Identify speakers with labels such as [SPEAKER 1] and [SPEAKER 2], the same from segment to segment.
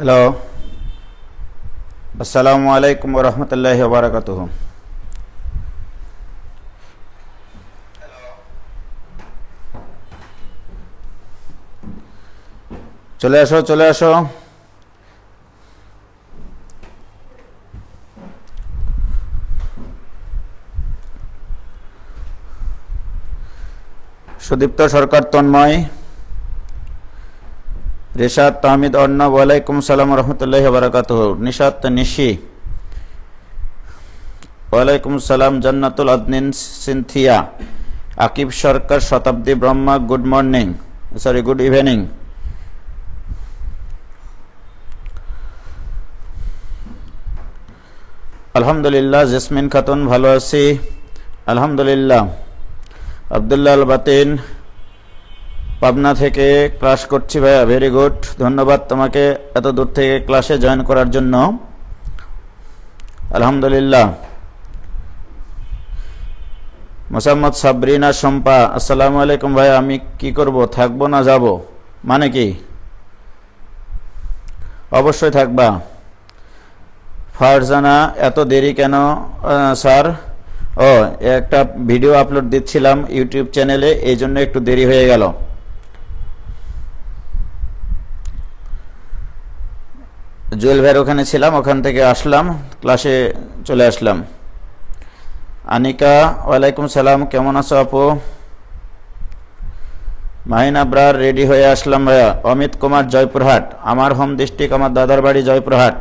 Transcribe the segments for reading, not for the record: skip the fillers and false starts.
[SPEAKER 1] Hello, আসসালামু আলাইকুম ওরহমতুল্লাহি ওয়াবারাকাতুহু। চলে আসো চলে আসো। সুদীপ্ত সরকার, তন্ময়, রেশাদ, তাহমিদ, অর্ণব, ওয়ালাইকুম সালাম রহমতুল্লাহি ওয়াবারাকাতুহু। নিশাত, নিশি, ওয়ালাইকুম সালাম। জান্নাতুল আদনিন, সিনথিয়া, আকিব সরকার, শতাব্দী Brahma, good morning, sorry good evening. আলহামদুলিল্লাহ। জেসমিন খাতুন, ভালো আছি আলহামদুলিল্লাহ। আবদুল্লাহ আল বাতিন, পাবনা থেকে ক্লাস করছি ভাইয়া, ভেরি গুড, ধন্যবাদ তোমাকে এত দূর থেকে ক্লাসে জয়েন করার জন্য, আলহামদুলিল্লাহ। মোসাম্মদ সাবরিনা শম্পা, আসসালামু আলাইকুম ভাইয়া, আমি কি করব, থাকবো না যাব? মানে কি? অবশ্যই থাকবা। ফারজানা, এত দেরি কেন স্যার? ও, একটা ভিডিও আপলোড দিচ্ছিলাম ইউটিউব চ্যানেলে, এই জন্য একটু দেরি হয়ে গেল। জুয়েল ভাইয়ের ওখানে ছিলাম, ওখান থেকে আসলাম, ক্লাসে চলে আসলাম। আনিকা, ওয়ালাইকুম সালাম, কেমন আছো আপু? মাহিন আবরার, রেডি হয়ে আসলাম ভাইয়া। অমিত কুমার, জয়পুরহাট, আমার হোম ডিস্ট্রিক্ট, আমার দাদার বাড়ি জয়পুরহাট।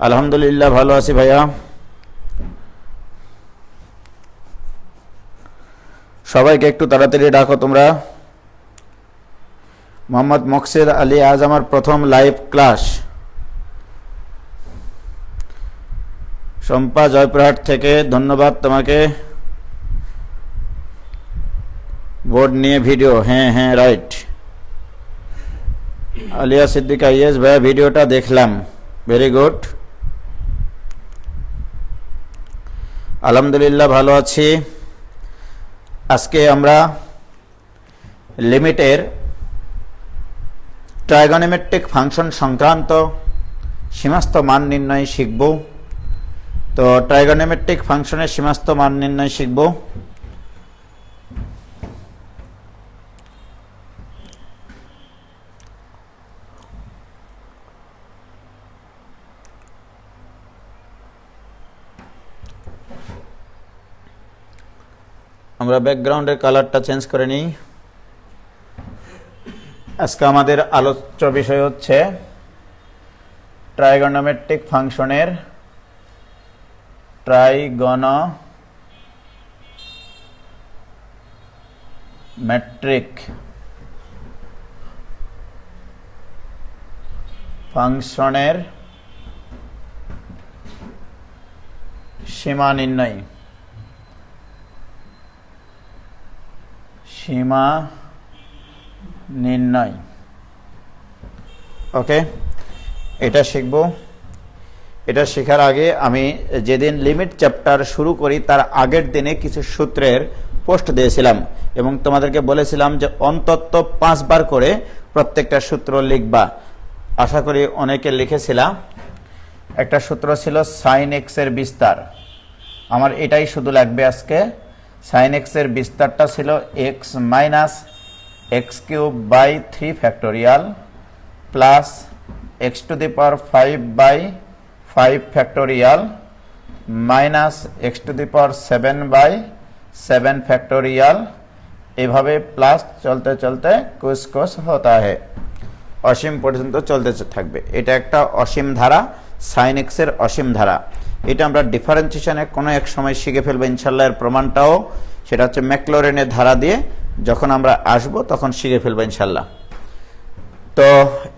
[SPEAKER 1] আলহামদুলিল্লাহ, ভালো আছি ভাইয়া। সবাইকে একটু তাড়াতাড়ি ডাকো তোমরা। মোহাম্মদ মকসির আলী, আজ আমার প্রথম লাইভ ক্লাস। শম্পা, জয়পুরহাট থেকে, ধন্যবাদ তোমাকে। বোর্ড নিয়ে ভিডিও, হ্যাঁ হ্যাঁ রাইট। আলিয়া সিদ্দিকা, ইয়েস ভাইয়া, ভিডিওটা দেখলাম, ভেরি গুড। আলহামদুলিল্লাহ, ভালো আছি। আজকে আমরা লিমিটের ট্রাইগোনোমেট্রিক ফাংশন সংক্রান্ত সীমাস্থ মান নির্ণয় শিখব। তো ট্রাইগোনোমেট্রিক ফাংশনের সীমাস্থ মান নির্ণয় শিখব। আমরা ব্যাকগ্রাউন্ডের কালারটা চেঞ্জ করে নিই। আজকে আমাদের আলোচ্য বিষয় হচ্ছে ট্রাইগোনোমেট্রিক ফাংশনের ট্রাইগোনোমেট্রিক ফাংশনের সীমা নির্ণয়। সীমা নির্ণয়, ওকে, এটা শিখব। এটা শেখার আগে আমি যেদিন লিমিট চ্যাপ্টার শুরু করি তার আগের দিনে কিছু সূত্রের পোস্ট দিয়েছিলাম এবং তোমাদেরকে বলেছিলাম যে অন্তত 5 বার করে প্রত্যেকটা সূত্র লিখবা। আশা করি অনেকে লিখেছিলাম। একটা সূত্র ছিল সাইন এক্স এর বিস্তার, আমার এটাই শুধু লাগবে আজকে। সাইন এক্স এর বিস্তারটা ছিল X minus X cube by 3 factorial plus X to the power 5 by 5 factorial minus X to the power 7 by 7 factorial. এভাবে প্লাস চলতে চলতে কুছ কুছ হতা হে, অসীম পর্যন্ত চলতে থাকবে। এটা একটা অসীম ধারা, সাইন এক্স এর অসীম ধারা। এটা আমরা ডিফারেন্সিয়েশনে কোনো এক সময় শিখে ফেলবো ইনশাল্লাহ। এর প্রমাণটাও সেটা হচ্ছে ম্যাকলরেনের ধারা দিয়ে, যখন আমরা আসব তখন শিখে ফেলবো ইনশাল্লাহ। তো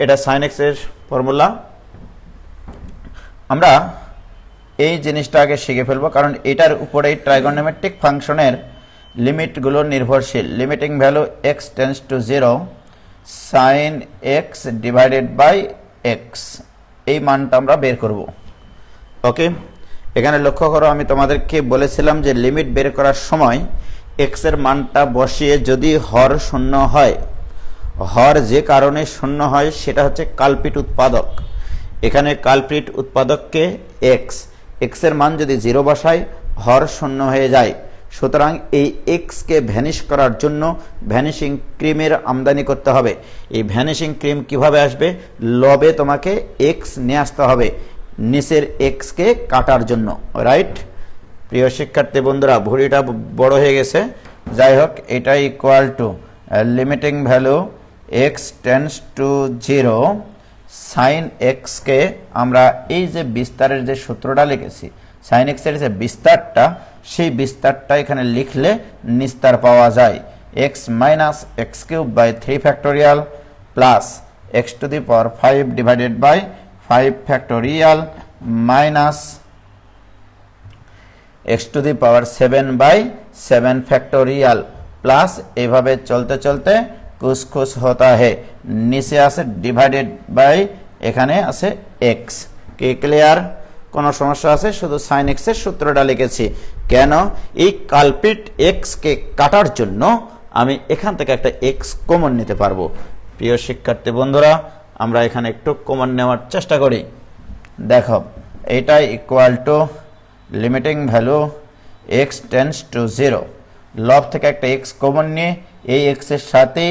[SPEAKER 1] এটা সাইন এক্স এর ফর্মুলা। আমরা এই জিনিসটা আগে শিখে ফেলবো, কারণ এটার উপরেই ট্রাইগোনোমেট্রিক ফাংশনের লিমিটগুলো নির্ভরশীল। Limiting value x tends to 0 sine x divided by X, এই মানটা আমরা বের করব। ওকে, এখানে লক্ষ্য করো, আমি তোমাদেরকে বলেছিলাম যে লিমিট বের করার সময় এক্স এর মানটা বসিয়ে যদি হর শূন্য হয় হর যে কারণে শূন্য হয় সেটা হচ্ছে কালপিট উৎপাদক। এখানে কালপিট উৎপাদককে এক্স, এক্স এর মান যদি 0 বসায় হর শূন্য হয়ে যায়। সুতরাং এই এক্সকে ভ্যানিশ করার জন্য ভ্যানিশিং ক্রিমের আমদানি করতে হবে। এই ভ্যানিশিং ক্রিম কিভাবে আসবে? লবে তোমাকে এক্স নিয়ে আসতে হবে নিচের এক্সকে কাটার জন্য, রাইট? প্রিয় শিক্ষার্থী বন্ধুরা, ভুঁড়িটা বড় হয়ে গেছে, যাই হোক, এটা equal to limiting value x tends to 0 sine এক্সকে আমরা এই যে বিস্তারের যে সূত্রটা লিখেছি, সাইন এক্সের যে বিস্তারটা, সেই বিস্তারটা এখানে লিখলে নিস্তার পাওয়া যায়। X minus X cube by 3 factorial plus X to the power 5 divided by 5 factorial minus X to the power 7 by 7 factorial plus এইভাবে চলতে চলতে कुछ कुछ होता है, নিচে আছে ডিভাইডেড বাই এখানে আছে এক্স। কি ক্লিয়ার? কোনো সমস্যা আছে? শুধু সাইন এক্স এর সূত্রটা লিখেছি। কেন? এই কালপিট এক্স কে কাটার জন্য আমি এখান থেকে একটা এক্স কমন নিতে পারবো। প্রিয় শিক্ষার্থী বন্ধুরা, আমরা এখানে একটু কমন নেওয়ার চেষ্টা করি। দেখো, এটা equal to limiting value x tends to 0, লব থেকে একটা এক্স কমন নিয়ে এই এক্স এর সাথে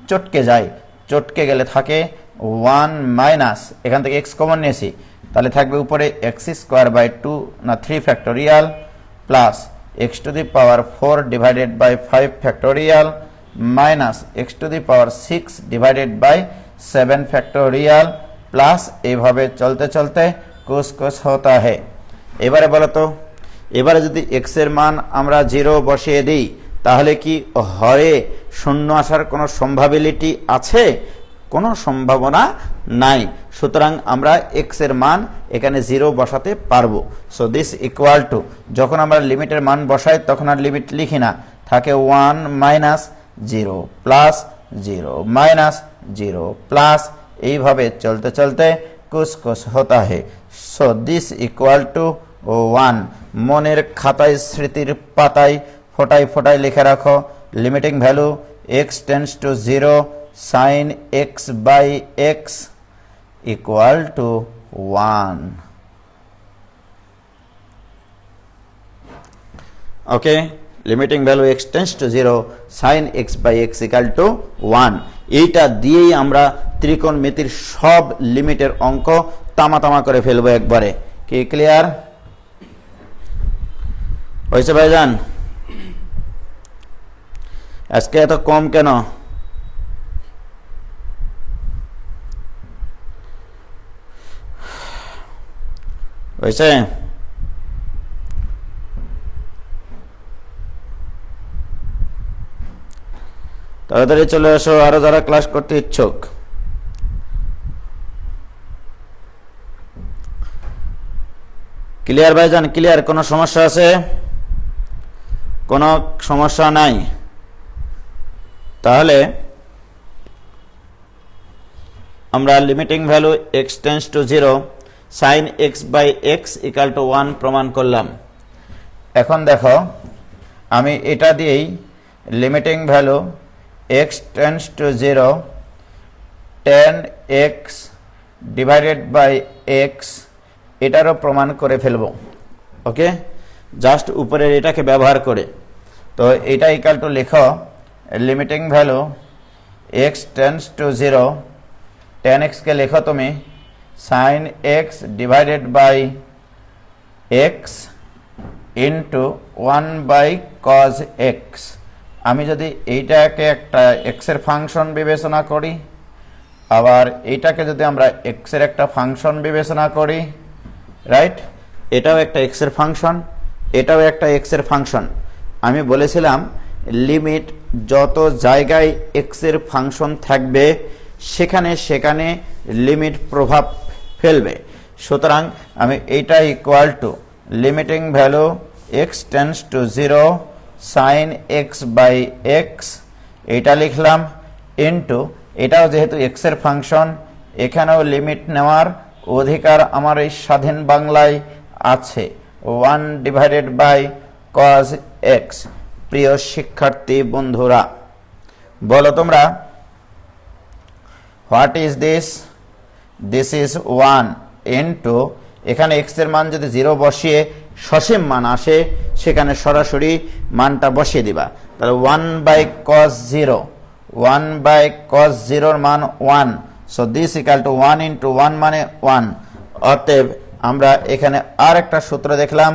[SPEAKER 1] চটকে যায়, চটকে গেলে থাকে 1 মাইনাস, এখান থেকে এক্স কমন নিয়েছি, তাহলে থাকবে উপরে এক্স স্কোয়ার বাই 2 না 3 factorial plus X to the power 4 divided by 5 factorial minus X to the power 6 divided by 7 factorial plus এইভাবে চলতে চলতে কুছ কুছ হতা হে। এবারে বলো তো, এবারে যদি এক্স এর মান আমরা 0 বসিয়ে দিই তাহলে কি হরে শূন্য আসার কোনো সম্ভাবিলিটি আছে? কোনো সম্ভাবনা নাই। সুতরাং আমরা এক্স এর মান এখানে 0 বসাতে পারবো। সো দিস ইকুয়াল টু, যখন আমরা লিমিটের মান বসাই তখন আর লিমিট লিখি না, থাকে 1 মাইনাস 0 প্লাস 0 মাইনাস 0 প্লাস এইভাবে চলতে চলতে কুছ কুছ হতা হে। So this equal to 1। মনের খাতায় স্মৃতির পাতায় ফোটায় ফোটায় লিখে রাখো, limiting value x tends to 0 sine x by x equal to 1। Okay, limiting value x tends to 0 sine x by x equal to 1। এইটা দিয়েই আমরা ত্রিকোণমিতির সব লিমিটের অঙ্ক তামা তামা করে ফেলবো একবারে। কি ক্লিয়ার হয়েছে ভাইজান? আজকে এত কম কেন? হয়েছে? তাড়াতাড়ি চলে আসো আরো যারা ক্লাস করতে ইচ্ছুক। ক্লিয়ার ভাইজান? ক্লিয়ার? কোনো সমস্যা আছে? কোনো সমস্যা নাই? তাহলে আমরা limiting value x tends to 0 sine x by x equal to 1 প্রমাণ করলাম। এখন দেখো, আমি এটা দিয়েই limiting value x tends to 0 tan X divided by X এটারও প্রমাণ করে ফেলবো। ওকে, জাস্ট উপরের এটাকে ব্যবহার করে। তো এটা ইকুয়াল টু লেখো limiting value x tends to 0 tan এক্সকে লেখো তুমি sine x divided by x into 1 by cos X. আমি যদি এইটাকে একটা এক্সের ফাংশন বিবেচনা করি, আবার এইটাকে যদি আমরা এক্সের একটা ফাংশন বিবেচনা করি, রাইট, এটাও একটা এক্সের ফাংশন, এটাও একটা এক্সের ফাংশন। আমি বলেছিলাম লিমিট যত জায়গায় এক্সের ফাংশন থাকবে সেখানে সেখানে লিমিট প্রভাব ফেলবে। সুতরাং আমি এইটা equal to limiting value x tends to 0 sine x by x এটা লিখলাম ইন্টু, এটাও যেহেতু এক্সের ফাংশন এখানেও লিমিট নেওয়ার অধিকার আমার এই স্বাধীন বাংলায় আছে, 1 ডিভাইডেড বাই কজ এক্স। প্রিয় শিক্ষার্থী বন্ধুরা, বলো তোমরা what is this? This is 1 into, এখানে x এর মান যদি 0 বসিয়ে সসীম মান আসে সেখানে সরাসরি মানটা বসিয়ে দিবা। তাহলে 1/cos 0 এর মান 1, so this equal to 1 into 1 মানে 1। অতএব আমরা এখানে আর একটা সূত্র দেখলাম,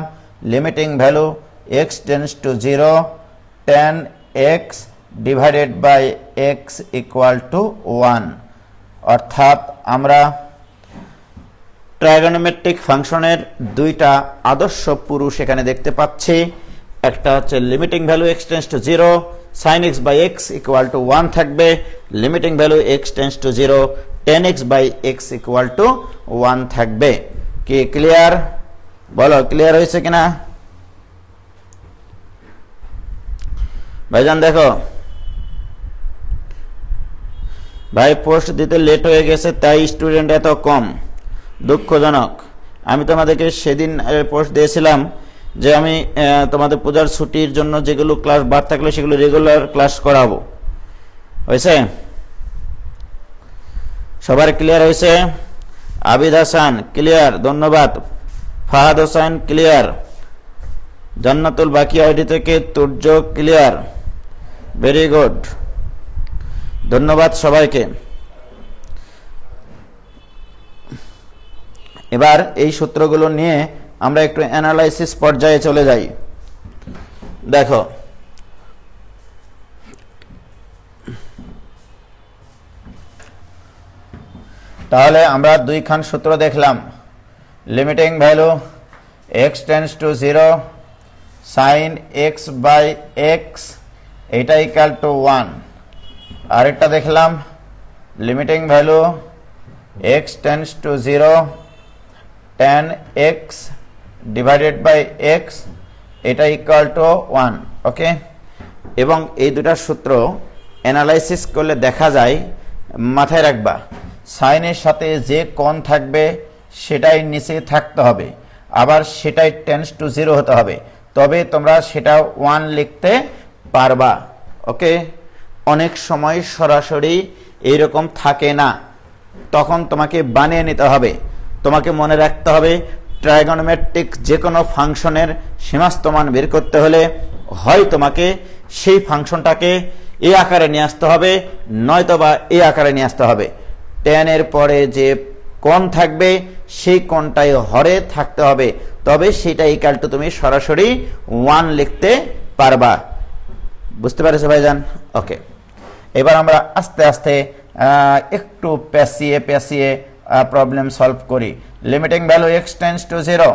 [SPEAKER 1] limiting value x tends to 0, tan x divided by x equal to 1। অর্থাৎ আমরা ট্রাইগোনোমেট্রিক ফাংশনের দুইটা আদর্শ পুরুষ এখানে দেখতে পাচ্ছি। একটা হচ্ছে limiting value x tends to 0, sin x by x equal to 1 থাকবে, limiting value x tends to 0, tan x by x equal to 1 থাকবে। কি ক্লিয়ার? বলো ক্লিয়ার হয়েছে কিনা ভাইজান? দেখো ভাই পোস্ট দিতে লেট হয়ে গেছে তাই স্টুডেন্ট এত কম, দুঃখজনক। আমি তোমাদেরকে সেদিন পোস্ট দিয়েছিলাম যে আমি তোমাদের পূজার ছুটির জন্য যেগুলো ক্লাস বাদ থাকলে সেগুলো রেগুলার ক্লাস করাবো। হয়েছে? সবার ক্লিয়ার হয়েছে? আবিদ হাসান ক্লিয়ার, ধন্যবাদ। ফাহাদ হোসেন ক্লিয়ার, জান্নাতুল বাকি আইডি থেকে তুর্য ক্লিয়ার, ভেরি গুড, ধন্যবাদ সবাইকে। এবার এই সূত্রগুলো নিয়ে আমরা একটু অ্যানালাইসিস পর্যায়ে চলে যাই। দেখো তাহলে আমরা দুইখান সূত্র দেখলাম, limiting value x tends to 0, sin x by x এটা ইকুয়াল টু 1। আরেকটা দেখলাম, limiting value x tends to 0, tan x divided by x এটা ইকুয়াল টু 1। ওকে, এবং এই দুটা সূত্র অ্যানালাইসিস করলে দেখা যায়, মাথায় রাখবা সাইনের সাথে যে কোণ থাকবে সেটাই নিচে থাকতে হবে, আবার সেটাই টেন্ডস টু 0 হতে হবে, তবে তোমরা সেটা 1 লিখতে পারবা। ওকে, অনেক সময় সরাসরি এইরকম থাকে না, তখন তোমাকে বানিয়ে নিতে হবে। তোমাকে মনে রাখতে হবে ট্রাইগোনোমেট্রিক যে কোনো ফাংশনের সীমাস্ত মান বের করতে হলে হয় তোমাকে সেই ফাংশনটাকে এই আকারে নিয়ে আসতে হবে, নয়তোবা এই আকারে নিয়ে আসতে হবে। tan এর পরে যে কোণ থাকবে সেই কোণটাই হরে থাকতে হবে, তবে সেটা ইকুয়াল টু তুমি সরাসরি 1 লিখতে পারবা। বুঝতে পারছো ভাইজান? ওকে, এবার আমরা আস্তে আস্তে একটু পেঁচিয়ে প্রবলেম সলভ করি। Limiting value x tends to 0,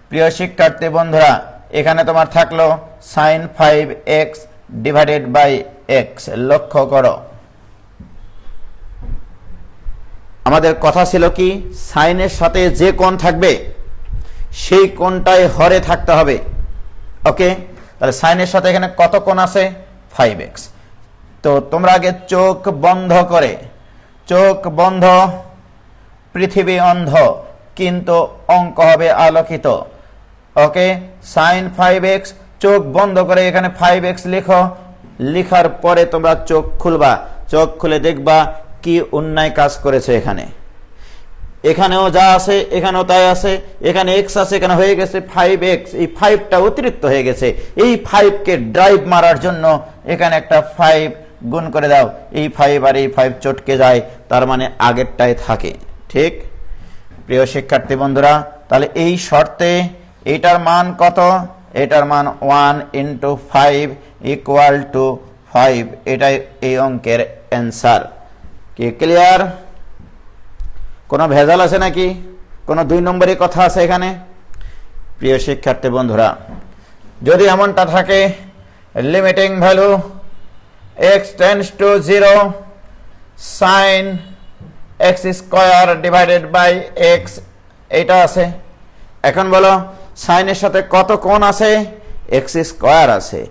[SPEAKER 1] প্রিয় শিক্ষার্থী বন্ধুরা এখানে তোমার থাকলো sin 5x divided by x। লক্ষ্য করো আমাদের কথা ছিল কি, সাইনের সাথে যে কোণ থাকবে সেই কোণটাই হরে থাকতে হবে। ওকে, তাহলে সাইনের সাথে এখানে কত কোণ আছে? 5x। তো তোমরা আগে চোখ বন্ধ করে, চোখ বন্ধ, পৃথিবী অন্ধ কিন্তু অঙ্ক হবে আলোকিত। ওকে, sin 5x, চোখ বন্ধ করে এখানে 5x লিখো, লিখার পরে তোমরা চোখ খুলবা, চোখ খুলে দেখবা কি অন্যায় কাজ করেছে। এখানেও যা আছে এখানেও তাই আছে, এখানে x আছে এখানে হয়ে গেছে 5x, এই 5টা অতিরিক্ত হয়ে গেছে। এই 5কে ড্রাইভ মারার জন্য এখানে একটা 5 গুণ করে দাও, এই 5 আর এই 5 চটকে যায়, তার মানে আগেরটাই থাকে। ঠিক প্রিয় শিক্ষার্থী বন্ধুরা, তাহলে এই শর্তে এটার মান কত? এটার মান 1 ইন্টু 5 ইকুয়াল টু 5। এটাই এই অঙ্কের অ্যান্সার। কি ক্লিয়ার? কোনো ভেজাল আছে নাকি? কোনো 2 নম্বরের কথা আছে এখানে? প্রিয় শিক্ষার্থী বন্ধুরা, যদি এমনটা থাকে, limiting value x tends to 0, sin x square divided by x এটা আছে। এখন বলো সাইনের সাথে কত কোণ আছে? x স্কয়ার আছে।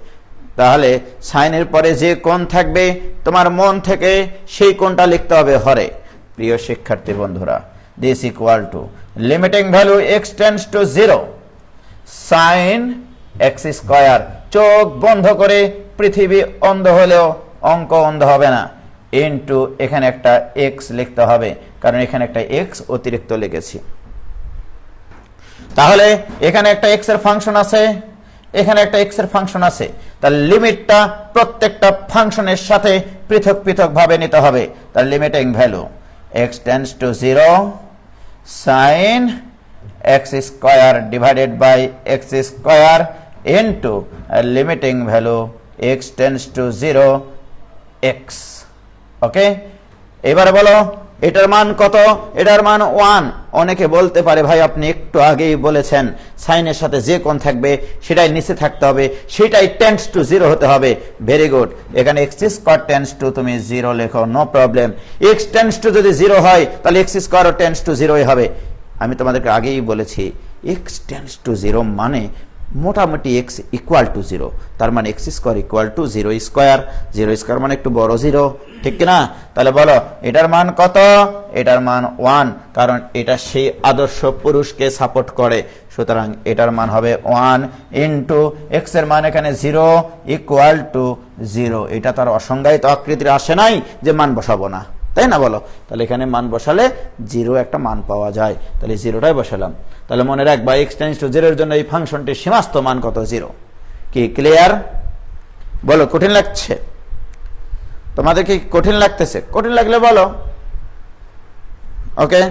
[SPEAKER 1] তাহলে সাইনের পরে যে কোণ থাকবে তোমার মন থেকে সেই কোণটা লিখতে হবে হরে। প্রিয় শিক্ষার্থী বন্ধুরা, this equal to limiting value x tends to 0, sin x square. চোখ বন্ধ করে, পৃথিবী অন্ধ হলেও অঙ্ক অন্ধ হবে না। ইনটু এখানে একটা এক্স লিখতে হবে, কারণ এখানে একটা এক্স অতিরিক্ত লিখেছি। তাহলে এখানে একটা এক্স এর ফাংশন আছে, এখানে একটা এক্স এর ফাংশন আছে, তাহলে লিমিটটা প্রত্যেকটা ফাংশনের সাথে পৃথক পৃথক ভাবে নিতে হবে। তাহলে limiting value x tends to 0 sin x square divided by x square into limiting value x tends to 0 x। Okay, এবারে বলো এটার মান কত? এটার মান 1। অনেকে বলতে পারে ভাই আপনি একটু আগেই বলেছেন সাইনের সাথে যে কোণ থাকবে সেটাই নিচে থাকতে হবে, সেটাই টেন্ডস টু 0 হতে হবে। ভেরি গুড, এখানে x স্কয়ার টেন্ডস টু তুমি 0 লেখো, no problem. x tends to যদি 0 হয় তাহলে x স্কয়ারও টেন্ডস টু 0ই হবে। আমি তোমাদেরকে আগেই বলেছি x টেন্ডস টু 0 মানে মোটামুটি x ইকুয়াল টু 0, তার মানে x square equal to 0 square. 0 square মানে একটু বড় 0, ঠিক কিনা? তাহলে বলো এটার মান কত? এটার মান 1, কারণ এটা সেই আদর্শ পুরুষকে সাপোর্ট করে, সুতরাং এটার মান হবে 1 ইনটু x এর মান এখানে 0 ইকুয়াল টু 0। এটা তার অসংজ্ঞায়িত আকৃতির আসে নাই যে মান বসাবো না, তাই না? বলো, তাহলে এখানে মান বসালে 0 একটা মান পাওয়া যায়, তাহলে 0টাই বসালাম। তাহলে মনে রাখবা x টেন্ডস টু 0 এর জন্য এই ফাংশনটির সীমাস্থ মান কত? 0। কি ক্লিয়ার? বলো, কঠিন লাগছে তোমাদের? কি কঠিন লাগতেছে? কঠিন লাগলে বলো। ওকে,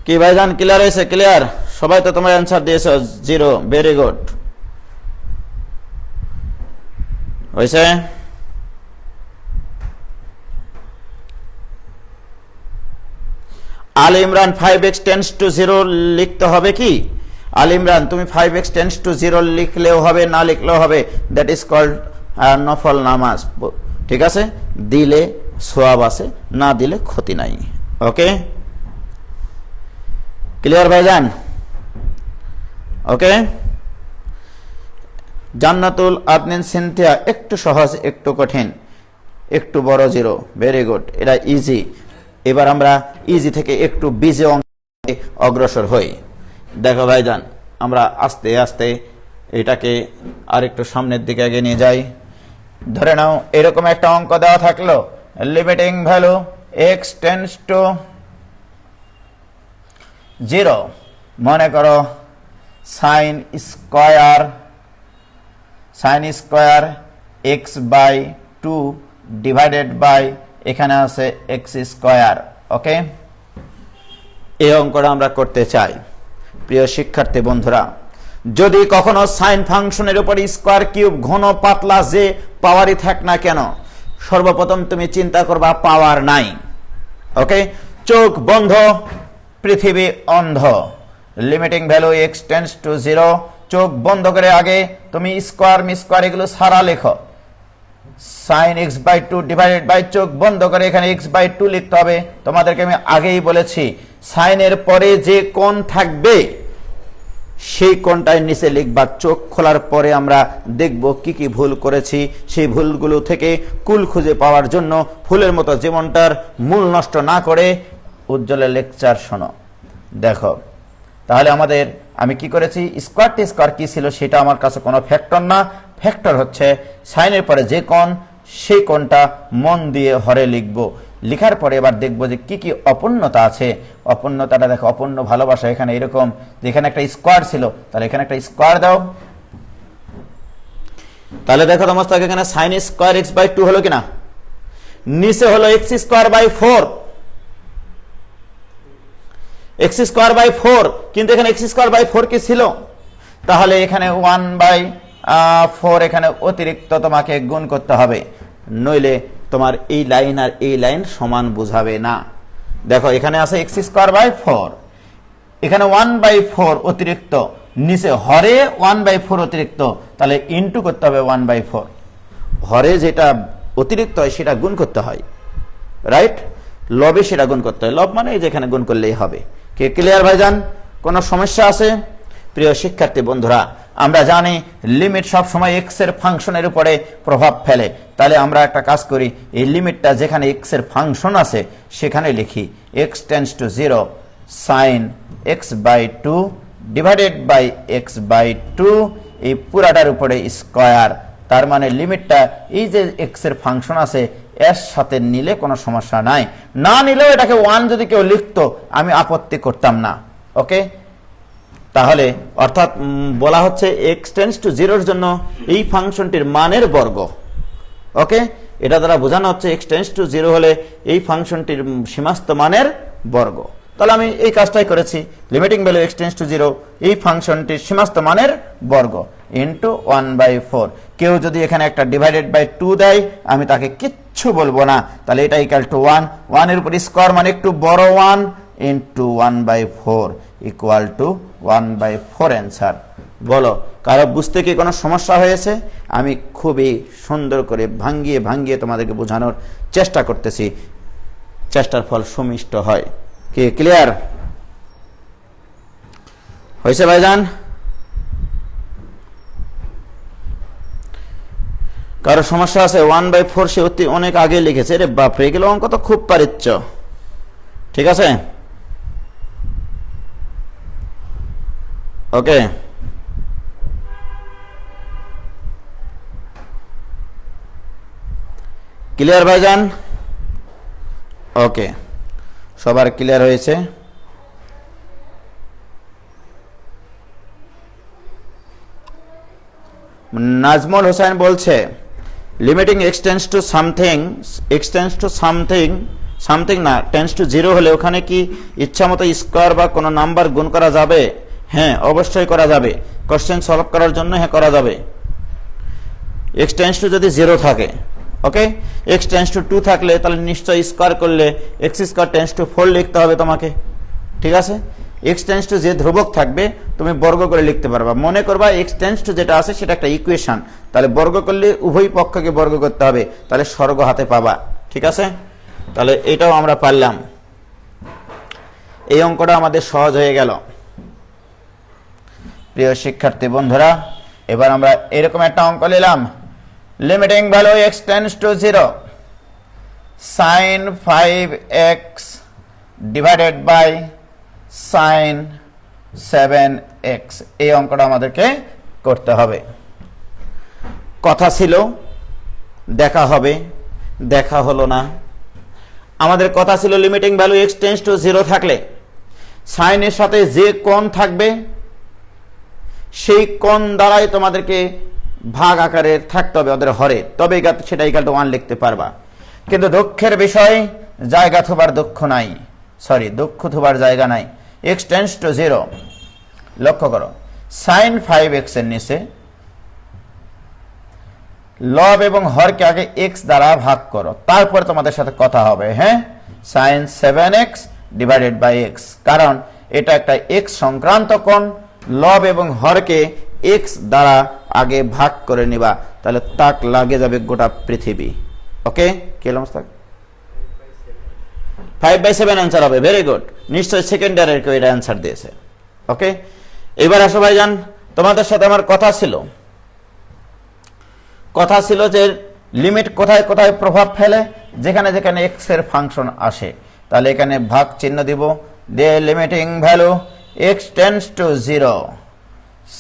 [SPEAKER 1] কি ভাইজান ক্লিয়ার হয়েছে? ক্লিয়ার সবাই তো তোমার অ্যান্সার দিয়েছো 0। ভেরি গুড, হয়েছে। আল ইমরান 5x টেন্ডস টু 0 লিখতে হবে কি? আল ইমরান তুমি 5x টেন্ডস টু 0 লিখলেও হবে, না লিখলেও হবে, দ্যাট ইজ কল্ড নফল নামাজ। ঠিক আছে, দিলে সওয়াব আছে, না দিলে ক্ষতি নাই। ওকে, ক্লিয়ার ভাইজান? ওকে, জান্নাতুল আদনিন সিনথিয়া একটু সহজ একটু কঠিন একটু বড় 0। ভেরি গুড, এটা ইজি। এবার আমরা ইজি থেকে একটু বিজে অঙ্কে অগ্রসর হই। দেখো ভাইজান, আমরা আস্তে আস্তে এটাকে আরেকটু সামনের দিকে এগিয়ে নিয়ে যাই। ধরে নাও এরকম একটা অঙ্ক দেওয়া থাকলো, limiting value x tends to 0, মনে করো sine square x by 2 divided by এখানে আছে x স্কয়ার। ওকে, এই অঙ্কটা আমরা করতে চাই। প্রিয় শিক্ষার্থী বন্ধুরা, যদি কখনো সাইন ফাংশনের উপর স্কয়ার কিউব ঘন পাতলা যে পাওয়ারই থাক না কেন, সর্বপ্রথম তুমি চিন্তা করবা পাওয়ার নাই। ওকে, চোখ বন্ধ, পৃথিবী অন্ধ। Limiting value x tends to 0, চোখ বন্ধ করে আগে তুমি স্কয়ার মিস্কয়ার এগুলো সারা লেখো। Sine x by 2 divided by, চোখ বন্ধ করে এখানে x বাই 2 লিখতে হবে। তোমাদেরকে আমি আগেই বলেছি সাইনের পরে যে কোণ থাকবে সেই কোণটাই নিচে লিখবা। চোখ খোলার পরে আমরা দেখব কি কি ভুল করেছি, সেই ভুলগুলো থেকে কুল খুঁজে পাওয়ার জন্য ফুলের মতো জীবনটার মূল নষ্ট না করে উজ্জ্বলের লেকচার শোনো। দেখো তাহলে আমাদের আমি কি করেছি, স্কয়ার কি ছিল সেটা আমার কাছে কোনো ফ্যাক্টর না। ফ্যাক্টর হচ্ছে সাইনের পরে যে কোণ সেই কোণটা মন দিয়ে হরে লিখব। লিখার পরে এবার দেখবো যে কি কি অপূর্ণতা আছে। অপূর্ণতাটা দেখো, অপূর্ণ ভালোবাসা। এখানে এরকম যেখানে একটা স্কয়ার ছিল তাহলে এখানে একটা স্কয়ার দাও। তাহলে দেখো তোমার এখানে সাইন স্কয়ার x বাই 2 হলো কিনা? নিচে হলো x square by 4, x square by 4, কিন্তু এখানে x স্কয়ার বাই 4 কি ছিল? তাহলে এখানে 1/4 এখানে অতিরিক্ত তোমাকে গুণ করতে হবে, নইলে তোমার এই লাইন আর এই লাইন সমান বোঝাবে না। দেখো এখানে আছে x স্কয়ার বাই 4, এখানে 1/4 অতিরিক্ত, নিচে হরে 1/4 অতিরিক্ত, তাহলে ইনটু করতে হবে 1/4। হরে যেটা অতিরিক্ত হয় সেটা গুণ করতে হয়, রাইট? লবে সেটা গুণ করতে হয়। লব মানে যেখানে গুণ করলেই হবে। কে ক্লিয়ার ভাইজান? কোনো সমস্যা আছে? প্রিয় শিক্ষার্থী বন্ধুরা, আমরা জানি লিমিট সব সময় x এর ফাংশনের উপরে প্রভাব ফেলে। তাহলে আমরা একটা কাজ করি, এই লিমিটটা যেখানে x এর ফাংশন আছে সেখানে লিখি x tends to 0 sin x by 2 divided by x by 2, এই পুরাটার উপরে স্কয়ার। তার মানে লিমিটটা এই যে এক্স এর ফাংশন আছে এর সাথে নিলে কোনো সমস্যা নাই, না নিলেও এটাকে 1 যদি কেউ লিখতো আমি আপত্তি করতাম না। ওকে, তাহলে অর্থাৎ বলা হচ্ছে x টেন্ডস টু 0 এর জন্য এই ফাংশনটির মানের বর্গ। ওকে, এটা দ্বারা বোঝানো হচ্ছে x টেন্ডস টু 0 হলে এই ফাংশনটির সীমাস্ত মানের বর্গ। তাহলে আমি এই কাজটাই করেছি, limiting value x tends to 0 এই ফাংশনটির সীমাস্ত মানের বর্গ ইনটু 1/4। কেউ যদি এখানে একটা ডিভাইডেড বাই 2 দেয় আমি তাকে কিচ্ছু বলবো না, তাহলে এটা ইকুয়াল টু 1, 1 এর উপর স্কয়ার মানে একটু বড় 1 ইনটু 1/4 ইকুয়াল টু 1/4 অ্যান্সার। বলো কারো বুঝতে কি কোনো সমস্যা হয়েছে? আমি খুবই সুন্দর করে ভাঙ্গিয়ে ভাঙ্গিয়ে তোমাদেরকে বোঝানোর চেষ্টা করতেছি, চেষ্টার ফল সুমিষ্ট হয়। কি ক্লিয়ার হয়েছে ভাইজান? কারো সমস্যা আছে? 1/4 সে অনেক আগে লিখেছে, রে বাপরে, এগুলো অঙ্ক তো খুব পারিচ্ছ। ঠিক আছে, ওকে, ক্লিয়ার ভাইজান? ওকে, সবার ক্লিয়ার হয়েছে? নাজমুল হোসেন বলছে limiting x tends to something, x tends to something, something না টেন্ডস টু 0 হলে ওখানে কি ইচ্ছা মতো স্কয়ার বা কোনো নাম্বার গুণ করা যাবে? হ্যাঁ, অবশ্যই করা যাবে। কোশ্চেন সলভ করার জন্য হ্যাঁ করা যাবে। x টেন্ডস টু যদি 0 থাকে, ওকে, x টেন্ডস টু 2 থাকলে তাহলে নিশ্চয়ই স্কয়ার করলে x স্কয়ার টেন্ডস টু 4 লিখতে হবে তোমাকে। ঠিক আছে, x টেন্ডস টু যে ধ্রুবক থাকবে তুমি বর্গ করে লিখতে পারবা। মনে করবা x টেন্ডস টু যেটা আছে সেটা একটা ইকুয়েশন, তাহলে বর্গ করলে উভয় পক্ষকে বর্গ করতে হবে, তাহলে স্বর্গ হাতে পাবা। ঠিক আছে, তাহলে এটাও আমরা পারলাম। এই অঙ্কটা আমাদের সহজ হয়ে গেল। প্রিয় শিক্ষার্থী বন্ধুরা, এবার আমরা এরকম একটা অঙ্ক নিলাম, limiting value x tends to 0 sin 5x divided by sin 7x। এই অঙ্কটা আমাদেরকে করতে হবে। কথা ছিল দেখা হবে, দেখা হলো না। আমাদের কথা ছিল limiting value x tends to 0 থাকলে sin এর সাথে যে কোণ থাকবে সেই কোণ দ্বারাই তোমাদেরকে ভাগ আকারে থাকতে হবে ওদের হরে, তবে সেটা ইকুয়াল টু 1 লিখতে পারবা। কিন্তু দুঃখের বিষয় জায়গা থোবার দুঃখ নাই, সরি দুঃখ থোবার জায়গা নাই। x টেন্ডস টু 0, লক্ষ্য করো sin 5x এর নিচে লব এবং হরকে আগে x দ্বারা ভাগ করো, তারপর তোমাদের সাথে কথা হবে। হ্যাঁ, sin 7x divided by x, কারণ এটা একটা x সংক্রান্ত কোণ, লব এবং হরকে x দ্বারা আগে ভাগ করে নিবা, তাহলে তাক লাগে যাবে গোটা পৃথিবী। ওকে, কি হলো? 5/7 অ্যান্সার হবে। ভেরি গুড, নিশ্চয়ই সেকেন্ড ইয়ারের কেউ এটা অ্যান্সার দিয়েছে। ওকে, এবার আসো ভাইজান, তোমাদের সাথে আমার কথা ছিল যে লিমিট কোথায় কোথায় প্রভাব ফেলে, যেখানে যেখানে x এর ফাংশন আসে, তাহলে এখানে ভাগ চিহ্ন দিব, দিয়ে limiting value x tends to 0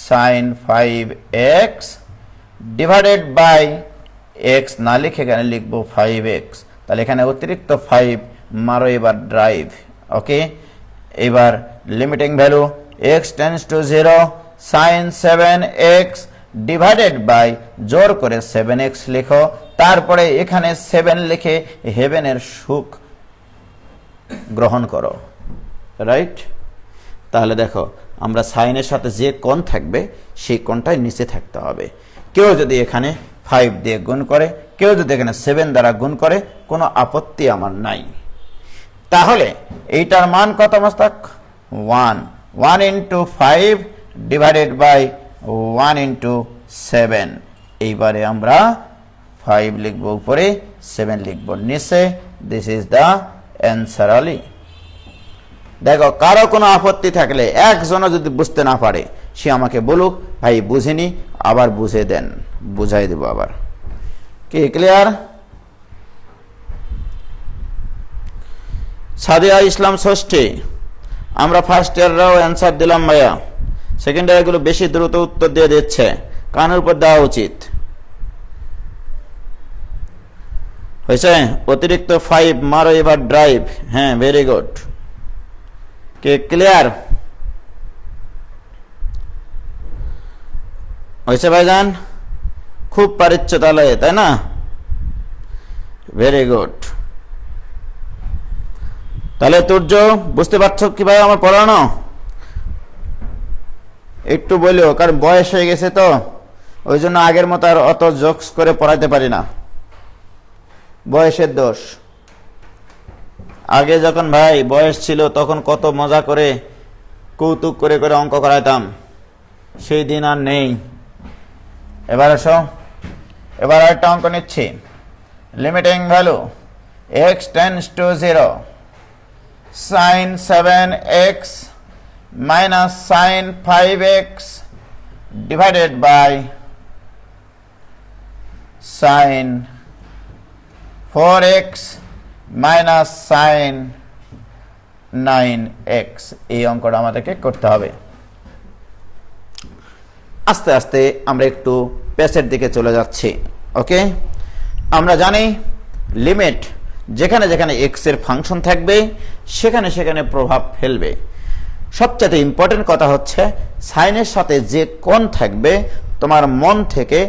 [SPEAKER 1] sin 5x divided by x না লিখে এখানে লিখবো 5x, তাহলে এখানে অতিরিক্ত 5 মারো এবার ড্রাইভ। ওকে, এবার limiting value x tends to 0 sin 7x divided by জোর করে 7x লিখো, তারপরে এখানে 7 লিখে হেভেনের সুখ গ্রহণ করো। রাইট, তাহলে দেখো আমরা সাইনের সাথে যে কোণ থাকবে সেই কোণটাই নিচে থাকতে হবে। কেউ যদি এখানে 5 দিয়ে গুণ করে, কেউ যদি এখানে 7 দ্বারা গুণ করে, কোনো আপত্তি আমার নাই। তাহলে এইটার মান কত মস্তক? 1 ইন্টু 5 ডিভাইডেড বাই 1 ইন্টু 7। এইবারে আমরা 5 লিখবো উপরে, 7 লিখবো নিচে। This is the answer only. দেখো কারো কোনো আপত্তি থাকলে, একজনও যদি বুঝতে না পারে সে আমাকে বলুক, ভাই বুঝিনি, আবার বুঝে দেন, বুঝাই দেব আবার। কি ক্লিয়ার? সাদিয়া ইসলাম ষষ্ঠী, আমরা ফার্স্ট ইয়াররাও অ্যান্সার দিলাম ভাইয়া, সেকেন্ড ইয়ারগুলো বেশি দ্রুত উত্তর দিয়ে দিচ্ছে, কানের উপর দেওয়া উচিত। হয়েছে? অতিরিক্ত 5 মারো এবার ড্রাইভ। হ্যাঁ, ভেরি গুড। কে ক্লিয়ার হয়েছে ভাইজান? খুব পারিচ্ছ তাহলে, তাই না? Very good. তাহলে তুর্য বুঝতে পারছো কিভাবে আমার পড়ানো? একটু বলিও, কারণ বয়স হয়ে গেছে তো, ওই জন্য আগের মতো আর অত জোকস করে পড়াইতে পারি না, বয়সের দোষ। আগে যখন ভাই বয়স ছিল তখন কত মজা করে কৌতুক করে করে অঙ্ক করাইতাম, সেই দিন আর নেই। এবার আসো, এবার একটা অঙ্ক নিচ্ছি। Limiting value x tends to 0 sin 7x minus sin 5x divided by sin 4x minus sin 9x। এই অঙ্কটা আমাদেরকে করতে হবে। আস্তে আস্তে আমরা একটু পেসের দিকে চলে যাচ্ছি। ওকে, আমরা জানি লিমিট যেখানে যেখানে x এর ফাংশন থাকবে সেখানে সেখানে প্রভাব ফেলবে। সবচেয়ে ইম্পর্টেন্ট কথা হচ্ছে সাইনের সাথে যে কোণ থাকবে তোমার মন থেকে